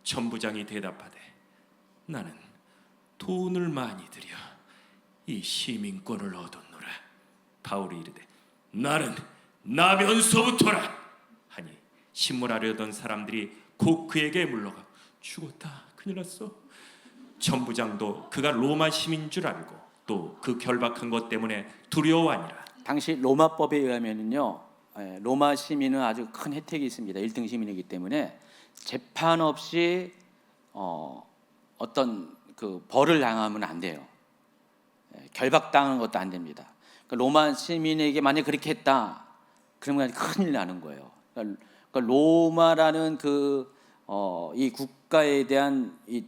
천부장이 대답하되 나는 돈을 많이 들여 이 시민권을 얻었노라. 바울이 이르되 나는 나면서부터라 하니 신문하려던 사람들이 곧 그에게 물러가 죽었다 큰일 났어. 천부장도 그가 로마 시민인 줄 알고 또 그 결박한 것 때문에 두려워하니라. 당시 로마법에 의하면은요, 로마 시민은 아주 큰 혜택이 있습니다. 1등 시민이기 때문에 재판 없이 어떤 그 벌을 당하면 안 돼요. 결박당하는 것도 안 됩니다. 그러니까 로마 시민에게 만약 그렇게 했다, 그러면 큰일 나는 거예요. 그러니까 로마라는 이 국가에 대한 이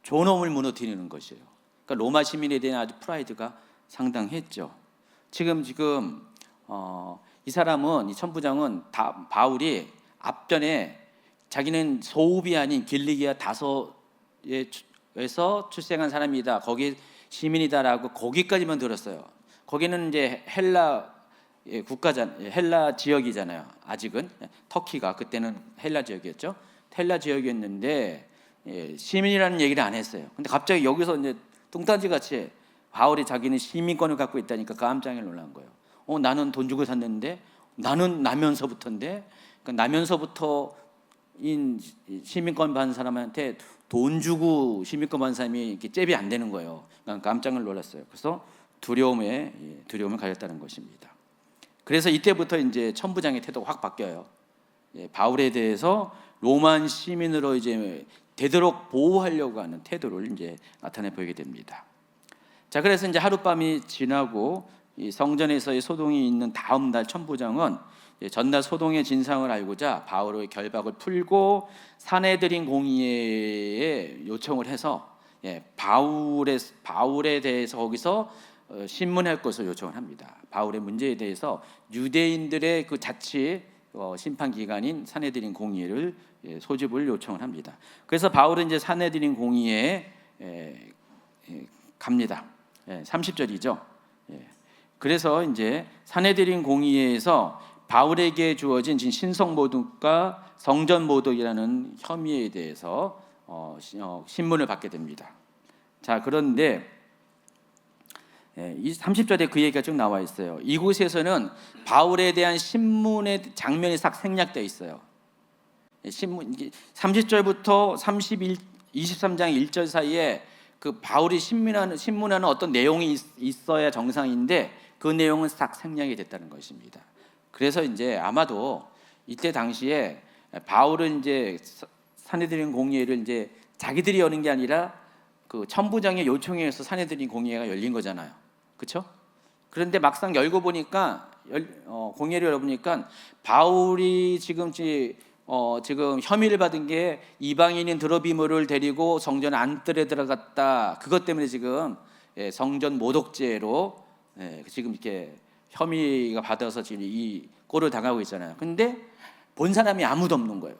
존엄을 무너뜨리는 것이에요. 그러니까 로마 시민에 대한 아주 프라이드가 상당했죠. 지금 이 사람은, 이 천부장은 바울이 앞전에 자기는 소읍이 아닌 길리기아 다소에서 출생한 사람이다, 거기 시민이다라고 거기까지만 들었어요. 거기는 이제 헬라 헬라 지역이잖아요. 아직은 터키가 그때는 헬라 지역이었죠. 헬라 지역이었는데 시민이라는 얘기를 안 했어요. 근데 갑자기 여기서 이제 뚱딴지 같이 바울이 자기는 시민권을 갖고 있다니까 깜짝 놀란 거예요. 나는 돈 주고 샀는데, 나는 나면서부터인데, 그러니까 나면서부터인 시민권 받은 사람한테 돈 주고 시민권 받은 사람이 이렇게 잽이 안 되는 거예요. 그러니까 깜짝 놀랐어요. 그래서 두려움을 가졌다는 것입니다. 그래서 이때부터 이제 천부장의 태도가 확 바뀌어요. 바울에 대해서 로만 시민으로 이제 되도록 보호하려고 하는 태도를 이제 나타내 보이게 됩니다. 자, 그래서 이제 하룻밤이 지나고 이 성전에서의 소동이 있는 다음 날 천부장은 전날 소동의 진상을 알고자 바울의 결박을 풀고 사내들인 공의회에 요청을 해서 바울에 대해서 거기서 신문할 것을 요청을 합니다. 바울의 문제에 대해서 유대인들의 그 자치 심판 기관인 사내들인 공의회를 소집을 요청을 합니다. 그래서 바울은 이제 사내들인 공의회에 갑니다. 30절이죠. 그래서 이제 사내들인 공의회에서 바울에게 주어진 신성 모독과 성전 모독이라는 혐의에 대해서 신문을 받게 됩니다. 자, 그런데 이 30절에 그 얘기가 쭉 나와 있어요. 이곳에서는 바울에 대한 신문의 장면이 싹 생략되어 있어요. 신문 30절부터 23장 1절 사이에 그 바울이 신문하는 어떤 내용이 있어야 정상인데 그 내용은 싹 생략이 됐다는 것입니다. 그래서 이제 아마도 이때 당시에 바울은 이제 사내들인 공의회를 이제 자기들이 여는 게 아니라 그 천부장의 요청에 의해서 사내들인 공의회가 열린 거잖아요. 그렇죠? 그런데 막상 열고 보니까 공의회를 열어보니까 바울이 지금 혐의를 받은 게 이방인인 드로비모를 데리고 성전 안뜰에 들어갔다. 그것 때문에 지금 성전 모독죄로 지금 이렇게 혐의가 받아서 지금 이 꼴을 당하고 있잖아요. 근데 본 사람이 아무도 없는 거예요.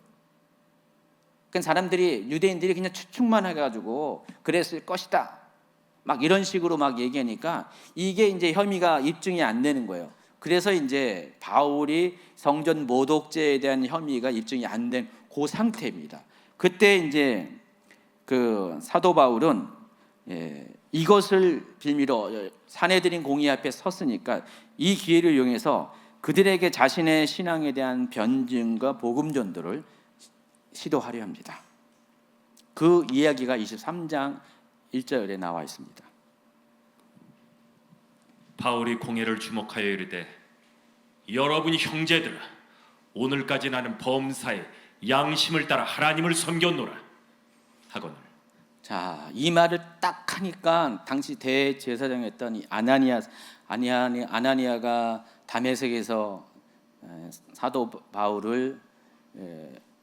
그러니까 사람들이 유대인들이 그냥 추측만 해가지고 그랬을 것이다. 막 이런 식으로 막 얘기하니까 이게 이제 혐의가 입증이 안 되는 거예요. 그래서 이제 바울이 성전 모독죄에 대한 혐의가 입증이 안 된 그 상태입니다. 그때 이제 그 사도 바울은 이것을 빌미로 사내들인 공의 앞에 섰으니까 이 기회를 이용해서 그들에게 자신의 신앙에 대한 변증과 복음 전도를 시도하려 합니다. 그 이야기가 23장 1절에 나와 있습니다. 바울이 공회를 주목하여 이르되 여러분이 형제들아 오늘까지 나는 범사에 양심을 따라 하나님을 섬겼노라 하거늘. 자, 이 말을 딱 하니까 당시 대제사장이었던 이 아나니아가 다메섹에서 사도 바울을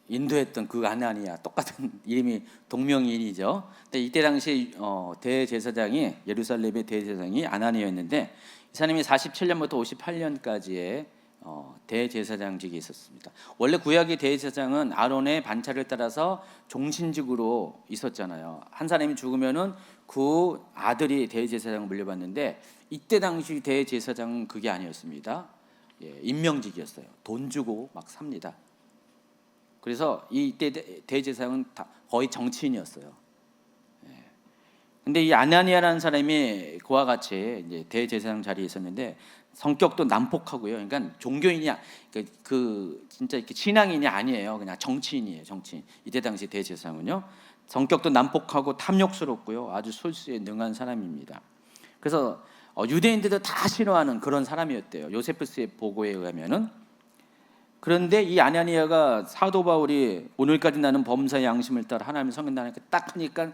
인도했던 그 아나니아, 똑같은 이름이 동명이인이죠. 근데 이때 당시 대제사장이 예루살렘의 대제사장이 아나니아였는데 이 사람이 47년부터 58년까지의 대제사장직이 있었습니다. 원래 구약의 대제사장은 아론의 반차를 따라서 종신직으로 있었잖아요. 한 사람이 죽으면은 그 아들이 대제사장을 물려받는데 이때 당시 대제사장은 그게 아니었습니다. 임명직이었어요. 돈 주고 막 삽니다. 그래서 이때 대제사장은 거의 정치인이었어요. 근데 이 아나니아라는 사람이 그와 같이 이제 대제사장 자리에 있었는데 성격도 난폭하고요. 그러니까 종교인이 진짜 이렇게 신앙인이 아니에요. 그냥 정치인이에요. 정치인. 이때 당시 대제사장은요. 성격도 난폭하고 탐욕스럽고요. 아주 술수에 능한 사람입니다. 그래서 유대인들도 다 싫어하는 그런 사람이었대요. 요세푸스의 보고에 의하면은. 그런데 이 아나니아가 사도 바울이 오늘까지 나는 범사의 양심을 따라 하나님을 섬긴다니까 딱 하니까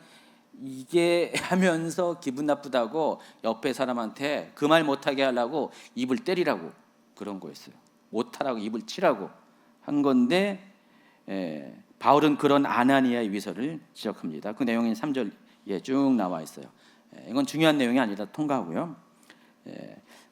이게 하면서 기분 나쁘다고 옆에 사람한테 그 말 못하게 하려고 입을 때리라고 그런 거였어요. 못하라고 입을 치라고 한 건데 바울은 그런 아나니아의 위선을 지적합니다. 그 내용이 3절에 쭉 나와 있어요. 이건 중요한 내용이 아니라 통과하고요.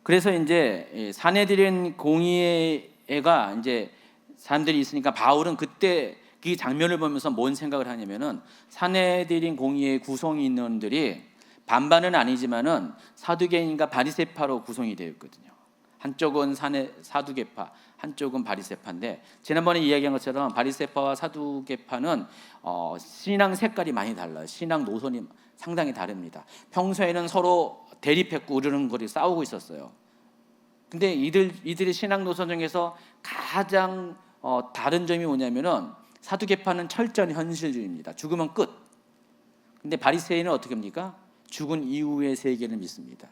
그래서 이제 사내들인 공의회가 이제 사람들이 있으니까 바울은 그때 이 장면을 보면서 뭔 생각을 하냐면은 사내들인 공의회 구성 인원들이 반반은 아니지만은 사두개인과 바리새파로 구성이 되어 있거든요. 한쪽은 사두개파, 한쪽은 바리새파인데 지난번에 이야기한 것처럼 바리새파와 사두개파는 신앙 색깔이 많이 달라요. 신앙 노선이 상당히 다릅니다. 평소에는 서로 대립했고 으르렁거리고 싸우고 있었어요. 근데 이들의 신앙 노선 중에서 가장 다른 점이 뭐냐면은 사두개파는 철저한 현실주의입니다. 죽으면 끝. 근데 바리새인은 어떻게 합니까? 죽은 이후의 세계를 믿습니다.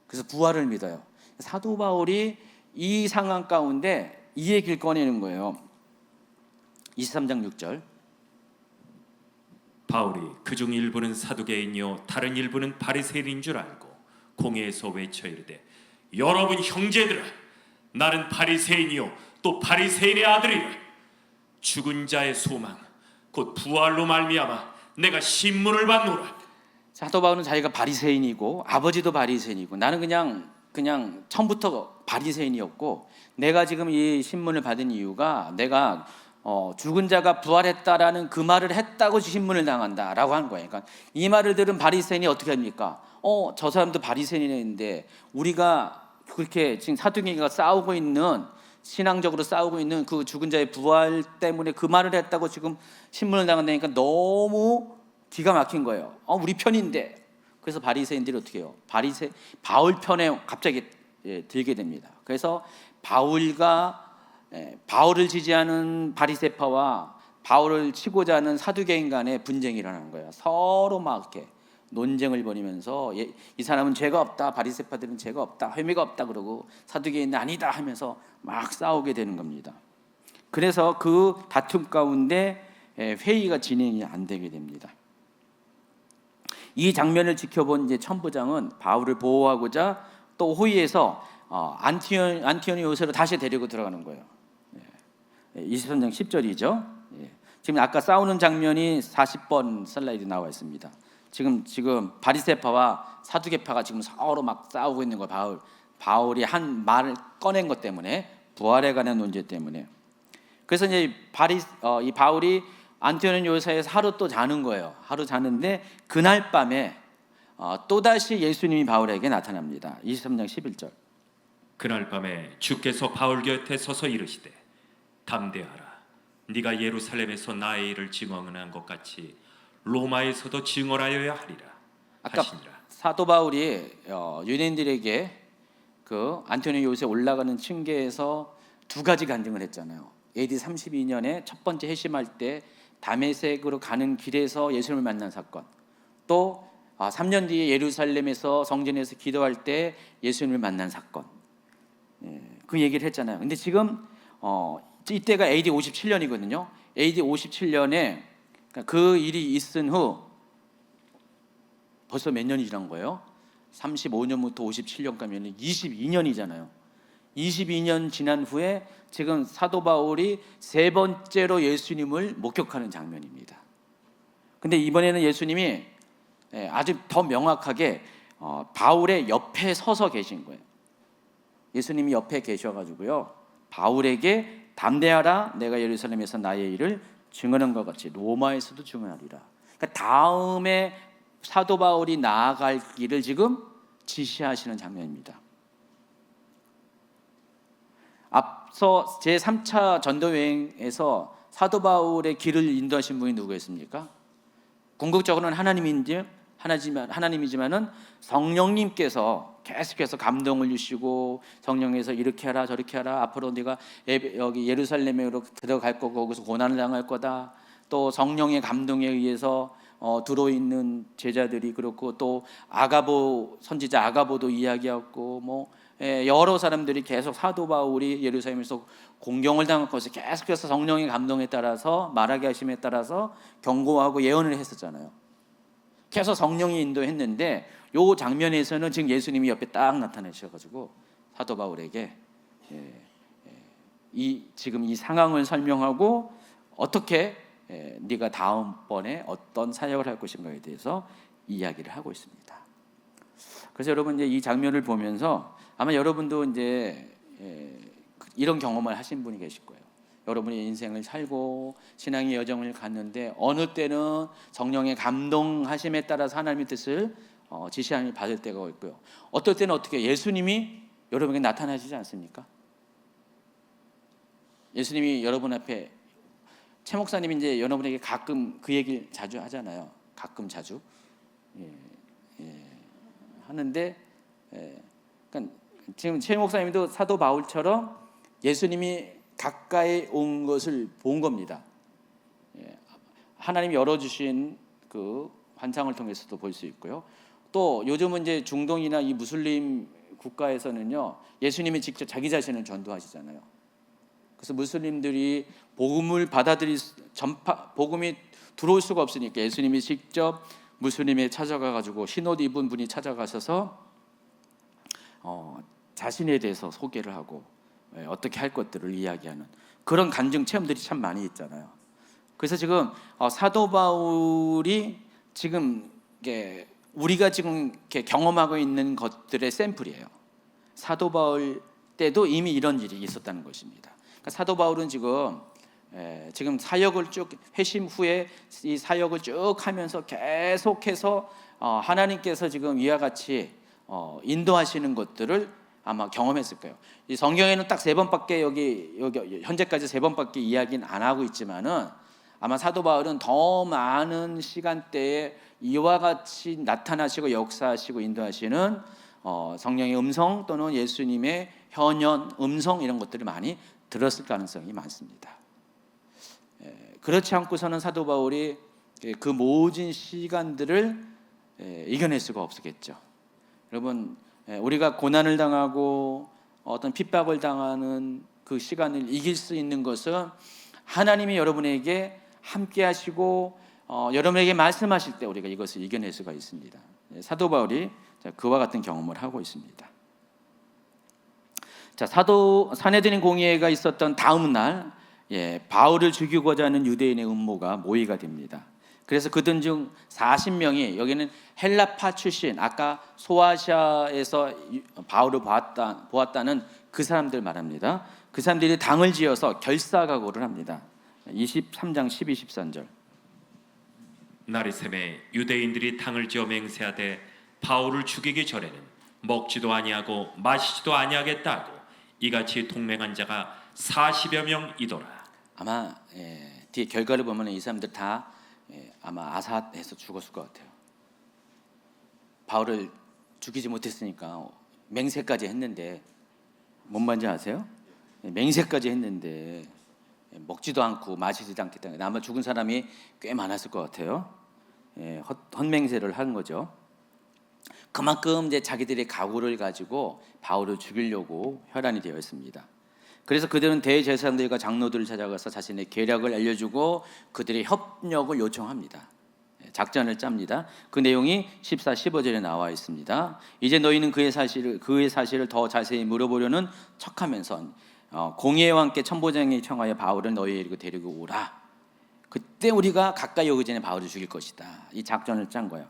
그래서 부활을 믿어요. 사도 바울이 이 상황 가운데 이 얘기를 꺼내는 거예요. 23장 6절 바울이 그중 일부는 사두개인이요 다른 일부는 바리새인인 줄 알고 공회에서 외쳐 이르되 여러분 형제들아 나는 바리새인이요 또 바리새인의 아들이라 죽은 자의 소망 곧 부활로 말미암아 내가 신문을 받노라. 사도 바울은 자기가 바리새인이고 아버지도 바리새인이고 나는 그냥 처음부터 바리새인이었고 내가 지금 이 신문을 받은 이유가 내가 죽은 자가 부활했다라는 그 말을 했다고 신문을 당한다라고 하는 거예요. 그러니까 이 말을 들은 바리새인이 어떻게 합니까? 저 사람도 바리새인인데 우리가 그렇게 지금 사두개인과 싸우고 있는 신앙적으로 싸우고 있는 그 죽은 자의 부활 때문에 그 말을 했다고 지금 신문을 당한다니까 너무 기가 막힌 거예요. 우리 편인데. 그래서 바리새인들이 어떻게 해요? 바울 편에 갑자기 들게 됩니다. 그래서 바울을 지지하는 바리새파와 바울을 치고자 하는 사두개인 간의 분쟁이 일어나는 거예요. 서로 막 이렇게 논쟁을 벌이면서 이 사람은 죄가 없다, 바리새파들은 죄가 없다, 혐의가 없다 그러고 사두개인은 아니다 하면서 막 싸우게 되는 겁니다. 그래서 그 다툼 가운데 회의가 진행이 안 되게 됩니다. 이 장면을 지켜본 이제 천부장은 바울을 보호하고자 또 호위해서 안티오니오스로 다시 데리고 들어가는 거예요. 23장 10절이죠. 지금 아까 싸우는 장면이 40번 슬라이드 나와 있습니다. 지금 바리새파와 사두개파가 지금 서로 막 싸우고 있는 거예요. 바울이 한 말을 꺼낸 것 때문에 부활에 관한 논제 때문에. 그래서 이제 이 바울이 안티오니오스에서 하루 또 자는 거예요. 하루 자는데 그날 밤에 또다시 예수님이 바울에게 나타납니다. 23장 11절. 그날 밤에 주께서 바울 곁에 서서 이르시되 담대하라 네가 예루살렘에서 나의 일을 증언한 것 같이 로마에서도 증언하여야 하리라 아까 하시니라. 사도 바울이 유대인들에게 그 안티오니오스에 올라가는 층계에서 두 가지 간증을 했잖아요. AD 32년에 첫 번째 회심할 때 다메섹으로 가는 길에서 예수님을 만난 사건, 또 3년 뒤에 예루살렘에서 성전에서 기도할 때 예수님을 만난 사건, 그 얘기를 했잖아요. 근데 지금 이때가 AD 57년이거든요. AD 57년에 그 일이 있은 후 벌써 몇 년이 지난 거예요? 35년부터 57년까지는 22년이잖아요. 22년 지난 후에 지금 사도 바울이 세 번째로 예수님을 목격하는 장면입니다. 근데 이번에는 예수님이 아주 더 명확하게 바울의 옆에 서서 계신 거예요. 예수님이 옆에 계셔가지고요, 바울에게 담대하라, 내가 예루살렘에서 나의 일을 증언한 것 같이 로마에서도 증언하리라. 그러니까 다음에 사도 바울이 나아갈 길을 지금 지시하시는 장면입니다. 앞서 제3차 전도 여행에서 사도 바울의 길을 인도하신 분이 누구였습니까? 궁극적으로는 하나님이지만은 성령님께서 계속해서 감동을 주시고 성령에서 이렇게 하라 저렇게 하라, 앞으로 네가 여기 예루살렘으로 들어갈 거고 거기서 고난을 당할 거다. 또 성령의 감동에 의해서 들어있는 제자들이 그렇고 또 선지자 아가보도 이야기하고 여러 사람들이 계속 사도 바울이 예루살렘에서 공경을 당할 것을 계속해서 성령의 감동에 따라서 말하게 하심에 따라서 경고하고 예언을 했었잖아요. 계속 성령이 인도했는데 요 장면에서는 지금 예수님이 옆에 딱 나타나셔가지고 사도 바울에게 지금 이 상황을 설명하고 어떻게 네가 다음번에 어떤 사역을 할 것인가에 대해서 이야기를 하고 있습니다. 그래서 여러분 이제 이 장면을 보면서 아마 여러분도 이제 이런 경험을 하신 분이 계실 거예요. 여러분의 인생을 살고 신앙의 여정을 갔는데 어느 때는 성령의 감동하심에 따라서 하나님의 뜻을 지시함을 받을 때가 있고요. 어떨 때는 어떻게 예수님이 여러분에게 나타나시지 않습니까? 예수님이 여러분 앞에, 최 목사님이 이제 여러분에게 가끔 그 얘기를 자주 하잖아요. 가끔 자주 하는데, 그러니까 지금 최 목사님도 사도 바울처럼 예수님이 가까이 온 것을 본 겁니다. 하나님이 열어주신 그 환상을 통해서도 볼 수 있고요. 또 요즘은 이제 중동이나 이 무슬림 국가에서는요, 예수님이 직접 자기 자신을 전도하시잖아요. 그래서 무슬림들이 복음을 받아들일 복음이 들어올 수가 없으니까 예수님이 직접 무슬림에 찾아가 가지고 흰옷 입은 분이 찾아가셔서 자신에 대해서 소개를 하고 어떻게 할 것들을 이야기하는 그런 간증 체험들이 참 많이 있잖아요. 그래서 지금 사도 바울이 지금 이게 우리가 지금 이렇게 경험하고 있는 것들의 샘플이에요. 사도 바울 때도 이미 이런 일이 있었다는 것입니다. 그러니까 사도 바울은 지금 사역을 쭉 회심 후에 이 사역을 쭉 하면서 계속해서 하나님께서 지금 이와 같이 인도하시는 것들을 아마 경험했을 거예요. 이 성경에는 딱 3번밖에 여기 현재까지 3번밖에 이야기는 안 하고 있지만은 아마 사도 바울은 더 많은 시간대에 이와 같이 나타나시고 역사하시고 인도하시는 성령의 음성 또는 예수님의 현현 음성 이런 것들을 많이 들었을 가능성이 많습니다. 그렇지 않고서는 사도 바울이 그 모진 시간들을 이겨낼 수가 없었겠죠. 여러분, 우리가 고난을 당하고 어떤 핍박을 당하는 그 시간을 이길 수 있는 것은 하나님이 여러분에게 함께 하시고 여러분에게 말씀하실 때 우리가 이것을 이겨낼 수가 있습니다. 사도 바울이 그와 같은 경험을 하고 있습니다. 자, 사도 산헤드린 공의회가 있었던 다음 날 바울을 죽이고자 하는 유대인의 음모가 모의가 됩니다. 그래서 그들 중 40명이 여기는 헬라파 출신 아까 소아시아에서 바울을 보았다는 그 사람들 말합니다. 그 사람들이 당을 지어서 결사각오를 합니다. 23장 12, 13절. 날이 새매 유대인들이 당을 지어 맹세하되 바울을 죽이기 전에는 먹지도 아니하고 마시지도 아니하겠다고 이같이 동맹한 자가 40여 명이더라. 아마 뒤에 결과를 보면 이 사람들 다 아마 아사해서 죽었을 것 같아요. 바울을 죽이지 못했으니까 맹세까지 했는데 뭔 말인지 아세요? 맹세까지 했는데 먹지도 않고 마시지도 않겠다. 아마 죽은 사람이 꽤 많았을 것 같아요. 헛맹세를 한 거죠. 그만큼 이제 자기들의 각오를 가지고 바울을 죽이려고 혈안이 되어 있습니다. 그래서 그들은 대제사장들과 장로들을 찾아가서 자신의 계략을 알려주고 그들의 협력을 요청합니다. 작전을 짭니다. 그 내용이 14, 15절에 나와 있습니다. 이제 너희는 그의 사실을 더 자세히 물어보려는 척하면서 공의회와 함께 천부장에게 청하여 바울을 너희에게 데리고 오라. 그때 우리가 가까이 오기 전에 바울을 죽일 것이다. 이 작전을 짠 거예요.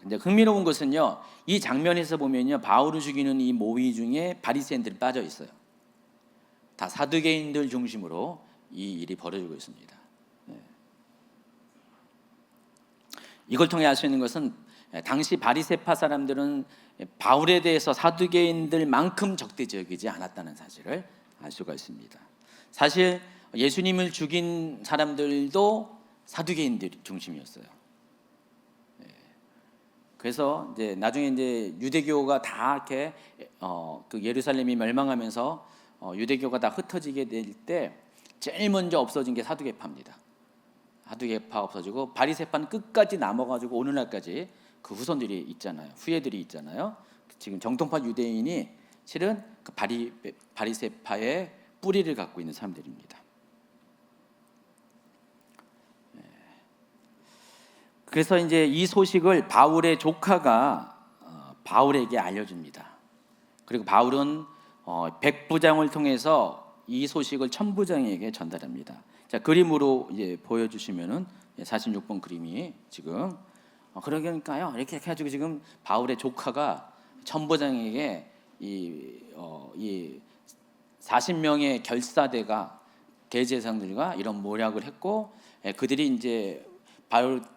근데 흥미로운 것은요, 이 장면에서 보면요, 바울을 죽이는 이 모의 중에 바리새인들이 빠져 있어요. 다 사두개인들 중심으로 이 일이 벌어지고 있습니다. 이걸 통해 알 수 있는 것은 당시 바리새파 사람들은 바울에 대해서 사두개인들만큼 적대적이지 않았다는 사실을 알 수가 있습니다. 사실 예수님을 죽인 사람들도 사두개인들 중심이었어요. 그래서 이제 나중에 이제 유대교가 다 이렇게 그 예루살렘이 멸망하면서 유대교가 다 흩어지게 될 때 제일 먼저 없어진 게 사두개파입니다. 사두개파 없어지고 바리새파는 끝까지 남아가지고 오늘날까지 그 후손들이 있잖아요. 후예들이 있잖아요. 지금 정통파 유대인이 실은 그 바리새파의 뿌리를 갖고 있는 사람들입니다. 그래서 이제 이 소식을 바울의 조카가 바울에게 알려줍니다. 그리고 바울은 백부장을 통해서 이 소식을 천부장에게 전달합니다. 자, 그림으로 이제 보여주시면은 46번 그림이 지금 그러니까요. 이렇게 해가지고 지금 바울의 조카가 천부장에게 이 40명의 결사대가 대제사장들과 이런 모략을 했고 그들이 이제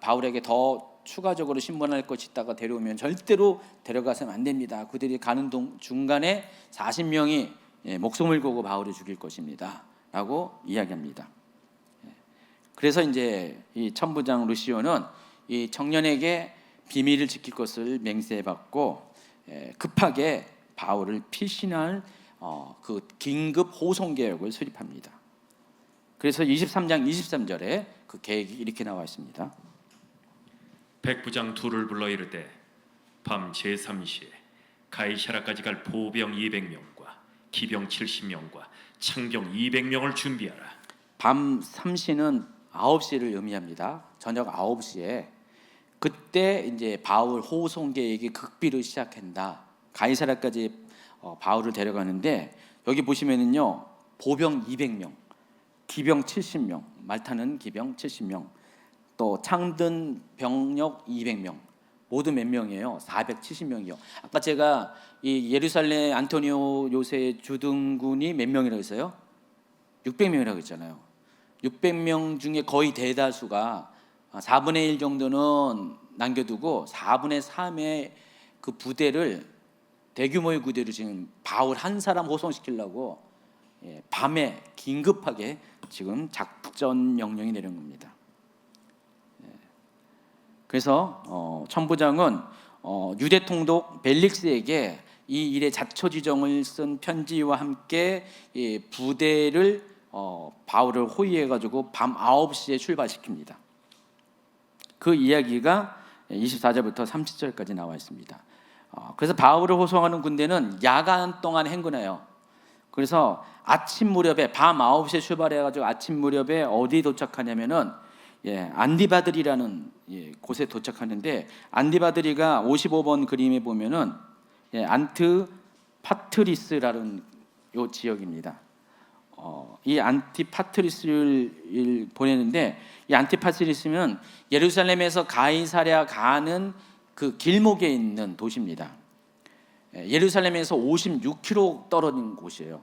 바울에게 더 추가적으로 신문할 것이 있다가 데려오면 절대로 데려가서는 안 됩니다. 그들이 가는 중간에 40명이 목숨을 걸고 바울을 죽일 것입니다. 라고 이야기합니다. 그래서 이제 이 천부장 루시오는 이 청년에게 비밀을 지킬 것을 맹세해받고 급하게 바울을 피신할 그 긴급 호송 계획을 수립합니다. 그래서 23장 23절에 그 계획이 이렇게 나와 있습니다. 백부장 둘을 불러 이르되 밤 제3시에 가이사라까지 갈 보병 200명과 기병 70명과 창병 200명을 준비하라. 밤 3시는 9시를 의미합니다. 저녁 9시에 그때 이제 바울 호송 계획이 극비를 시작한다. 가이사랴까지 바울을 데려가는데 여기 보시면은요 보병 200명, 기병 70명, 말타는 기병 70명, 또 창든 병력 200명, 모두 몇 명이에요? 470명이요. 아까 제가 이 예루살렘 안토니오 요새 주둔군이 몇 명이라고 했어요? 600명이라고 했잖아요. 600명 중에 거의 대다수가 4분의 1 정도는 남겨두고 4분의 3의 그 부대를, 대규모의 부대를 지금 바울 한 사람 호송시키려고 밤에 긴급하게 지금 작전 명령이 내린 겁니다. 그래서 천부장은 유대 통독 벨릭스에게 이 일의 자초지종을 쓴 편지와 함께 이 부대를 바울을 호위해가지고 밤 9시에 출발시킵니다. 그 이야기가 24절부터 30절까지 나와 있습니다. 그래서 바울을 호송하는 군대는 야간 동안 행군해요. 그래서 아침 무렵에 밤 9시에 출발해가지고 아침 무렵에 어디 도착하냐면은 안디바드리라는 곳에 도착하는데, 안디바드리가 55번 그림에 보면은 안트파트리스라는 요 지역입니다. 이 안티파트리스를 보내는데, 이 안티파트리스는 예루살렘에서 가이사랴 가는 그 길목에 있는 도시입니다. 예루살렘에서 56km 떨어진 곳이에요.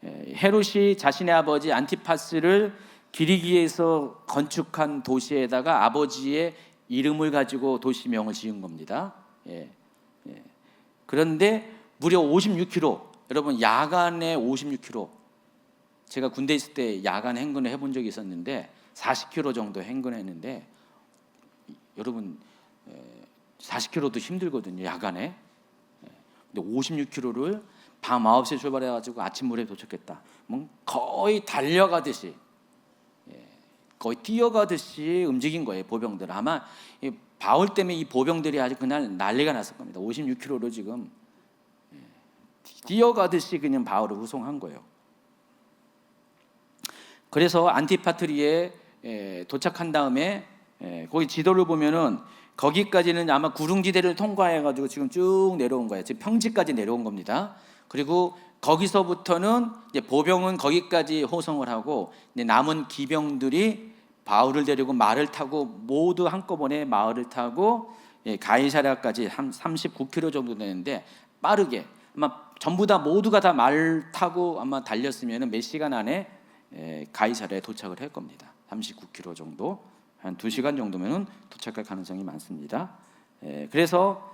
헤롯이 자신의 아버지 안티파스를 기리기에서 건축한 도시에다가 아버지의 이름을 가지고 도시명을 지은 겁니다. 그런데 무려 56km, 여러분 야간에 56km, 제가 군대 있을 때 야간 행군을 해본 적이 있었는데 40km 정도 행군했는데, 여러분 40km도 힘들거든요 야간에. 근데 56km를 밤 9시에 출발해가지고 아침 무렵에 도착했다. 거의 달려가듯이, 거의 뛰어가듯이 움직인 거예요 보병들. 아마 바울 때문에 이 보병들이 아주 그날 난리가 났을 겁니다. 56km로 지금 뛰어가듯이 그냥 바울을 후송한 거예요. 그래서 안티파트리에 도착한 다음에 거기 지도를 보면은 거기까지는 아마 구릉지대를 통과해가지고 지금 쭉 내려온 거예요. 지금 평지까지 내려온 겁니다. 그리고 거기서부터는 이제 보병은 거기까지 호송을 하고, 이제 남은 기병들이 바울을 데리고 말을 타고 모두 한꺼번에 말을 타고 가이사랴까지 한 39km 정도 되는데, 빠르게 아마 전부 다 모두가 다 말 타고 아마 달렸으면 몇 시간 안에 가이사랴에 도착을 할 겁니다. 39km 정도, 한 2시간 정도면은 도착할 가능성이 많습니다. 그래서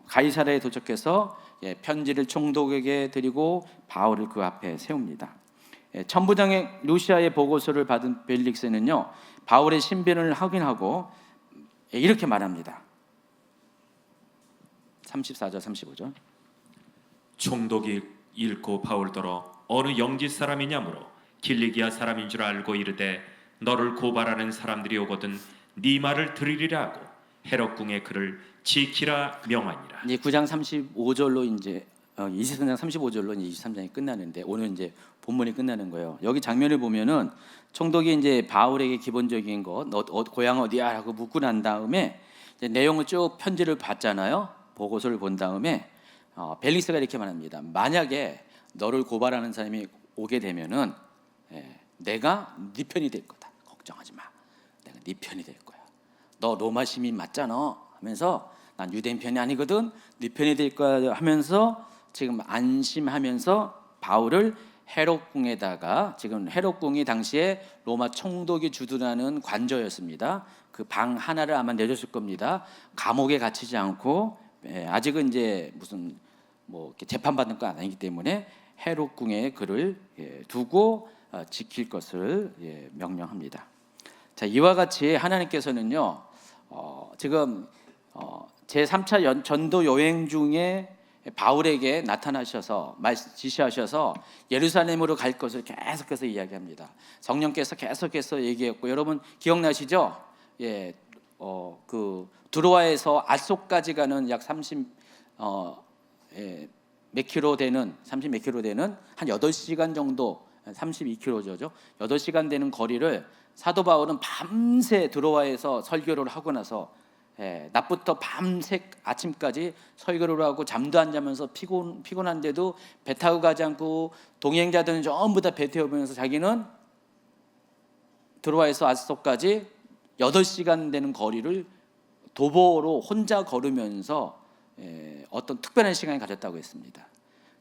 가이사랴에 도착해서 편지를 총독에게 드리고 바울을 그 앞에 세웁니다. 천부장의 루시아의 보고서를 받은 벨릭스는요 바울의 신변을 확인하고 이렇게 말합니다. 34절 35절. 총독이 읽고 바울더러 어느 영지 사람이냐므로 길리기아 사람인 줄 알고 이르되 너를 고발하는 사람들이 오거든 네 말을 들으리라 하고 헤롯궁에 그를 지키라 명하니라. 이제 9장 35절로 이제 23장 35절로 23장이 끝나는데, 오늘 이제 본문이 끝나는 거예요. 여기 장면을 보면은 총독이 이제 바울에게 기본적인 거, 너 고향 어디야?라고 묻고 난 다음에 이제 내용을 쭉 편지를 봤잖아요. 보고서를 본 다음에 벨릭스가 이렇게 말합니다. 만약에 너를 고발하는 사람이 오게 되면은 내가 네 편이 될 거다. 걱정하지 마. 내가 네 편이 될 거야. 너 로마 시민 맞잖아 하면서, 난 유대인 편이 아니거든. 네 편이 될 거야 하면서 지금 안심하면서 바울을 헤롯궁에다가, 지금 헤롯궁이 당시에 로마 총독이 주둔하는 관저였습니다. 그 방 하나를 아마 내줬을 겁니다. 감옥에 갇히지 않고, 아직은 이제 무슨 뭐 이렇게 재판받는 건 아니기 때문에 헤롯궁에 그를 두고 지킬 것을 명령합니다. 자, 이와 같이 하나님께서는요 지금 제3차 전도 여행 중에 바울에게 나타나셔서 지시하셔서 예루살렘으로 갈 것을 계속해서 이야기합니다. 성령께서 계속해서 얘기했고, 여러분 기억나시죠? 그 두로아에서 아소까지 가는 약 30 몇 킬로 되는 한 8시간 정도, 32km죠. 8시간 되는 거리를 사도 바울은 밤새 드로아에서 설교를 하고 나서 낮부터 밤새 아침까지 설교를 하고 잠도 안 자면서 피곤한데도 배 타고 가지 않고 동행자들은 전부 다 배 태워보면서 자기는 드로아에서 아소까지 8시간 되는 거리를 도보로 혼자 걸으면서 어떤 특별한 시간을 가졌다고 했습니다.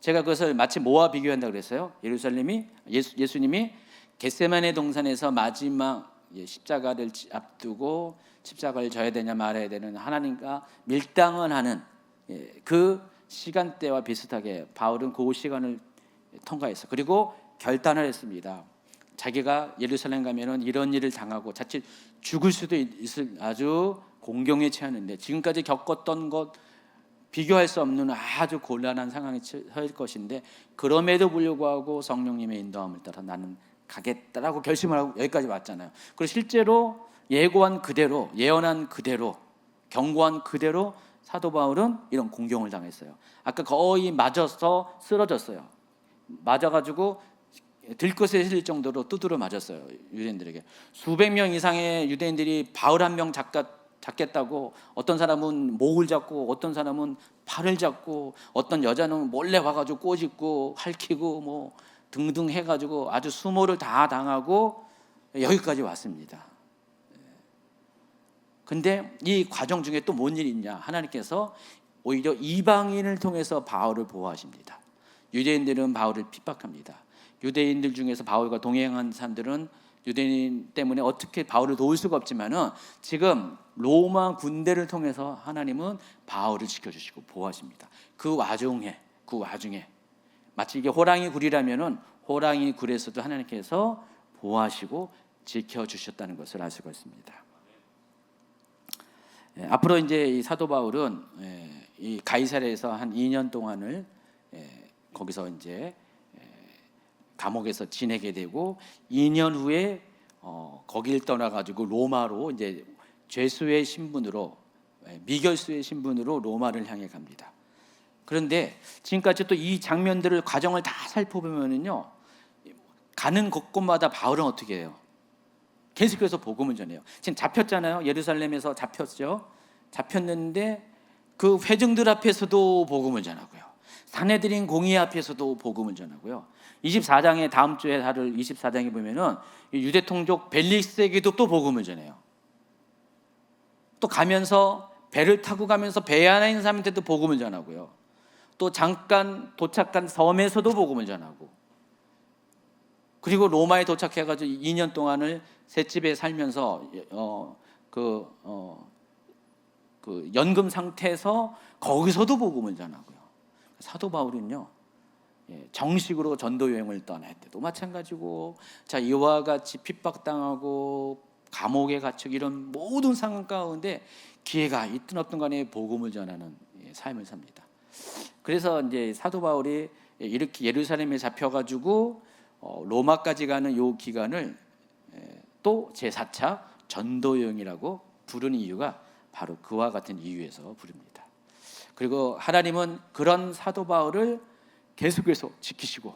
제가 그것을 마치 뭐와 비교한다고 그랬어요? 예수님이 겟세마네 동산에서 마지막 십자가를 앞두고 십자가를 져야 되냐 말아야 되는 하나님과 밀당을 하는 그 시간대와 비슷하게 바울은 그 시간을 통과했어요. 그리고 결단을 했습니다. 자기가 예루살렘 가면은 이런 일을 당하고 자칫 죽을 수도 있을 아주 공경에 처하는데 지금까지 겪었던 것 비교할 수 없는 아주 곤란한 상황에 처할 것인데 그럼에도 불구하고 성령님의 인도함을 따라 나는 가겠다라고 결심을 하고 여기까지 왔잖아요. 그리고 실제로 예고한 그대로, 예언한 그대로, 경고한 그대로 사도 바울은 이런 공경을 당했어요. 아까 거의 맞아서 쓰러졌어요. 맞아가지고 들것에 실릴 정도로 두드려 맞았어요. 유대인들에게 수백 명 이상의 유대인들이 바울 한 명 잡겠다고, 어떤 사람은 목을 잡고 어떤 사람은 팔을 잡고 어떤 여자는 몰래 와가지고 꼬집고 핥히고 뭐 등등 해가지고 아주 수모를 다 당하고 여기까지 왔습니다. 근데 이 과정 중에 또 뭔 일이 있냐? 하나님께서 오히려 이방인을 통해서 바울을 보호하십니다. 유대인들은 바울을 핍박합니다. 유대인들 중에서 바울과 동행한 사람들은 유대인 때문에 어떻게 바울을 도울 수가 없지만은 지금 로마 군대를 통해서 하나님은 바울을 지켜주시고 보호하십니다. 그 와중에 마치 이게 호랑이 굴이라면은 호랑이 굴에서도 하나님께서 보호하시고 지켜주셨다는 것을 알 수가 있습니다. 앞으로 이제 이 사도 바울은 이 가이사랴에서 한 2년 동안을 거기서 이제 감옥에서 지내게 되고 2년 후에 거길 떠나가지고 로마로 이제 죄수의 신분으로 미결수의 신분으로 로마를 향해 갑니다. 그런데 지금까지 또 이 장면들을 과정을 다 살펴보면은요, 가는 곳곳마다 바울은 어떻게 해요? 계속해서 복음을 전해요. 지금 잡혔잖아요. 예루살렘에서 잡혔죠. 잡혔는데 그 회중들 앞에서도 복음을 전하고요. 사내들인 공의 앞에서도 복음을 전하고요. 24장에 다음 주에 다룰 24장에 보면은 유대 통족 벨릭스에게도 또 복음을 전해요. 또 가면서 배를 타고 가면서 배 안에 있는 사람한테도 복음을 전하고요. 또 잠깐 도착한 섬에서도 복음을 전하고, 그리고 로마에 도착해가지고 2년 동안을 셋집에 살면서 그 연금 상태에서 거기서도 복음을 전하고요. 사도 바울은요, 정식으로 전도 여행을 떠날 때도 마찬가지고, 자 이와 같이 핍박당하고 감옥에 갇히고 이런 모든 상황 가운데 기회가 있든 없든 간에 복음을 전하는 삶을 삽니다. 그래서 이제 사도 바울이 이렇게 예루살렘에 잡혀가지고 로마까지 가는 요 기간을 또 제4차 전도 여행이라고 부르는 이유가 바로 그와 같은 이유에서 부릅니다. 그리고 하나님은 그런 사도 바울을 계속해서 지키시고,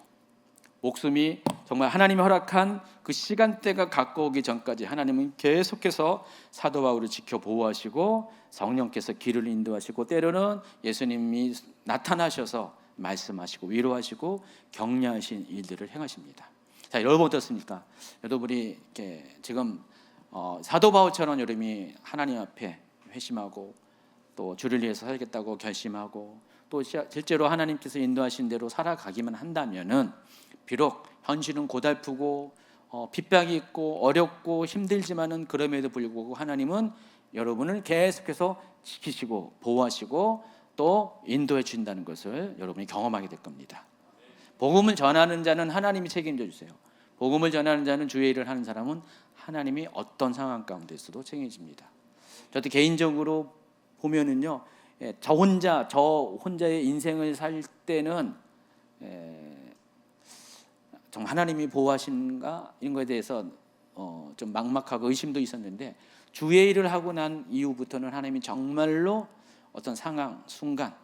목숨이 정말 하나님이 허락한 그 시간대가 가까우기 전까지 하나님은 계속해서 사도 바울을 지켜 보호하시고 성령께서 길을 인도하시고 때로는 예수님이 나타나셔서 말씀하시고 위로하시고 격려하신 일들을 행하십니다. 자, 여러분 어떻습니까? 여러분이 이렇게 지금 사도 바울처럼 여러분이 하나님 앞에 회심하고 또 주를 위해서 살겠다고 결심하고 또 실제로 하나님께서 인도하신 대로 살아가기만 한다면은, 비록 현실은 고달프고 핍박이 있고 어렵고 힘들지만은 그럼에도 불구하고 하나님은 여러분을 계속해서 지키시고 보호하시고 또 인도해 주신다는 것을 여러분이 경험하게 될 겁니다. 복음을 전하는 자는 하나님이 책임져 주세요. 복음을 전하는 자는 주의 일을 하는 사람은 하나님이 어떤 상황 가운데서도 책임집니다. 저도 개인적으로 보면은요, 저 혼자의 인생을 살 때는 정말 하나님이 보호하신가 이런 거에 대해서 좀 막막하고 의심도 있었는데, 주의 일을 하고 난 이후부터는 하나님이 정말로 어떤 상황, 순간,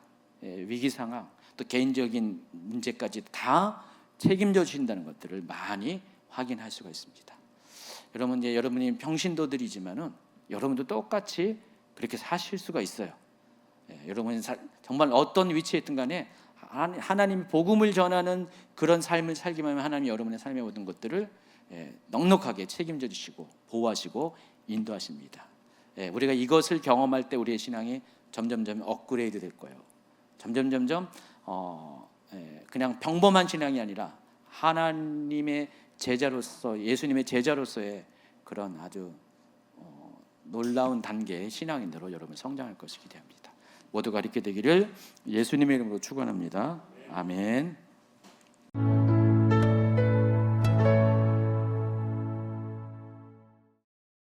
위기 상황, 또 개인적인 문제까지 다 책임져 주신다는 것들을 많이 확인할 수가 있습니다. 여러분 이제 여러분이 평신도들이지만은 여러분도 똑같이 그렇게 사실 수가 있어요. 여러분이 정말 어떤 위치에 있든 간에 하나님의 복음을 전하는 그런 삶을 살기만 하면 하나님이 여러분의 삶의 모든 것들을 넉넉하게 책임져 주시고 보호하시고 인도하십니다. 우리가 이것을 경험할 때 우리의 신앙이 점점점 업그레이드 될 거예요. 점점 그냥 평범한 신앙이 아니라 하나님의 제자로서, 예수님의 제자로서의 그런 아주 놀라운 단계의 신앙인으로 여러분 성장할 것을 기대합니다. 모두가 이렇게 되기를 예수님의 이름으로 축원합니다. 아멘.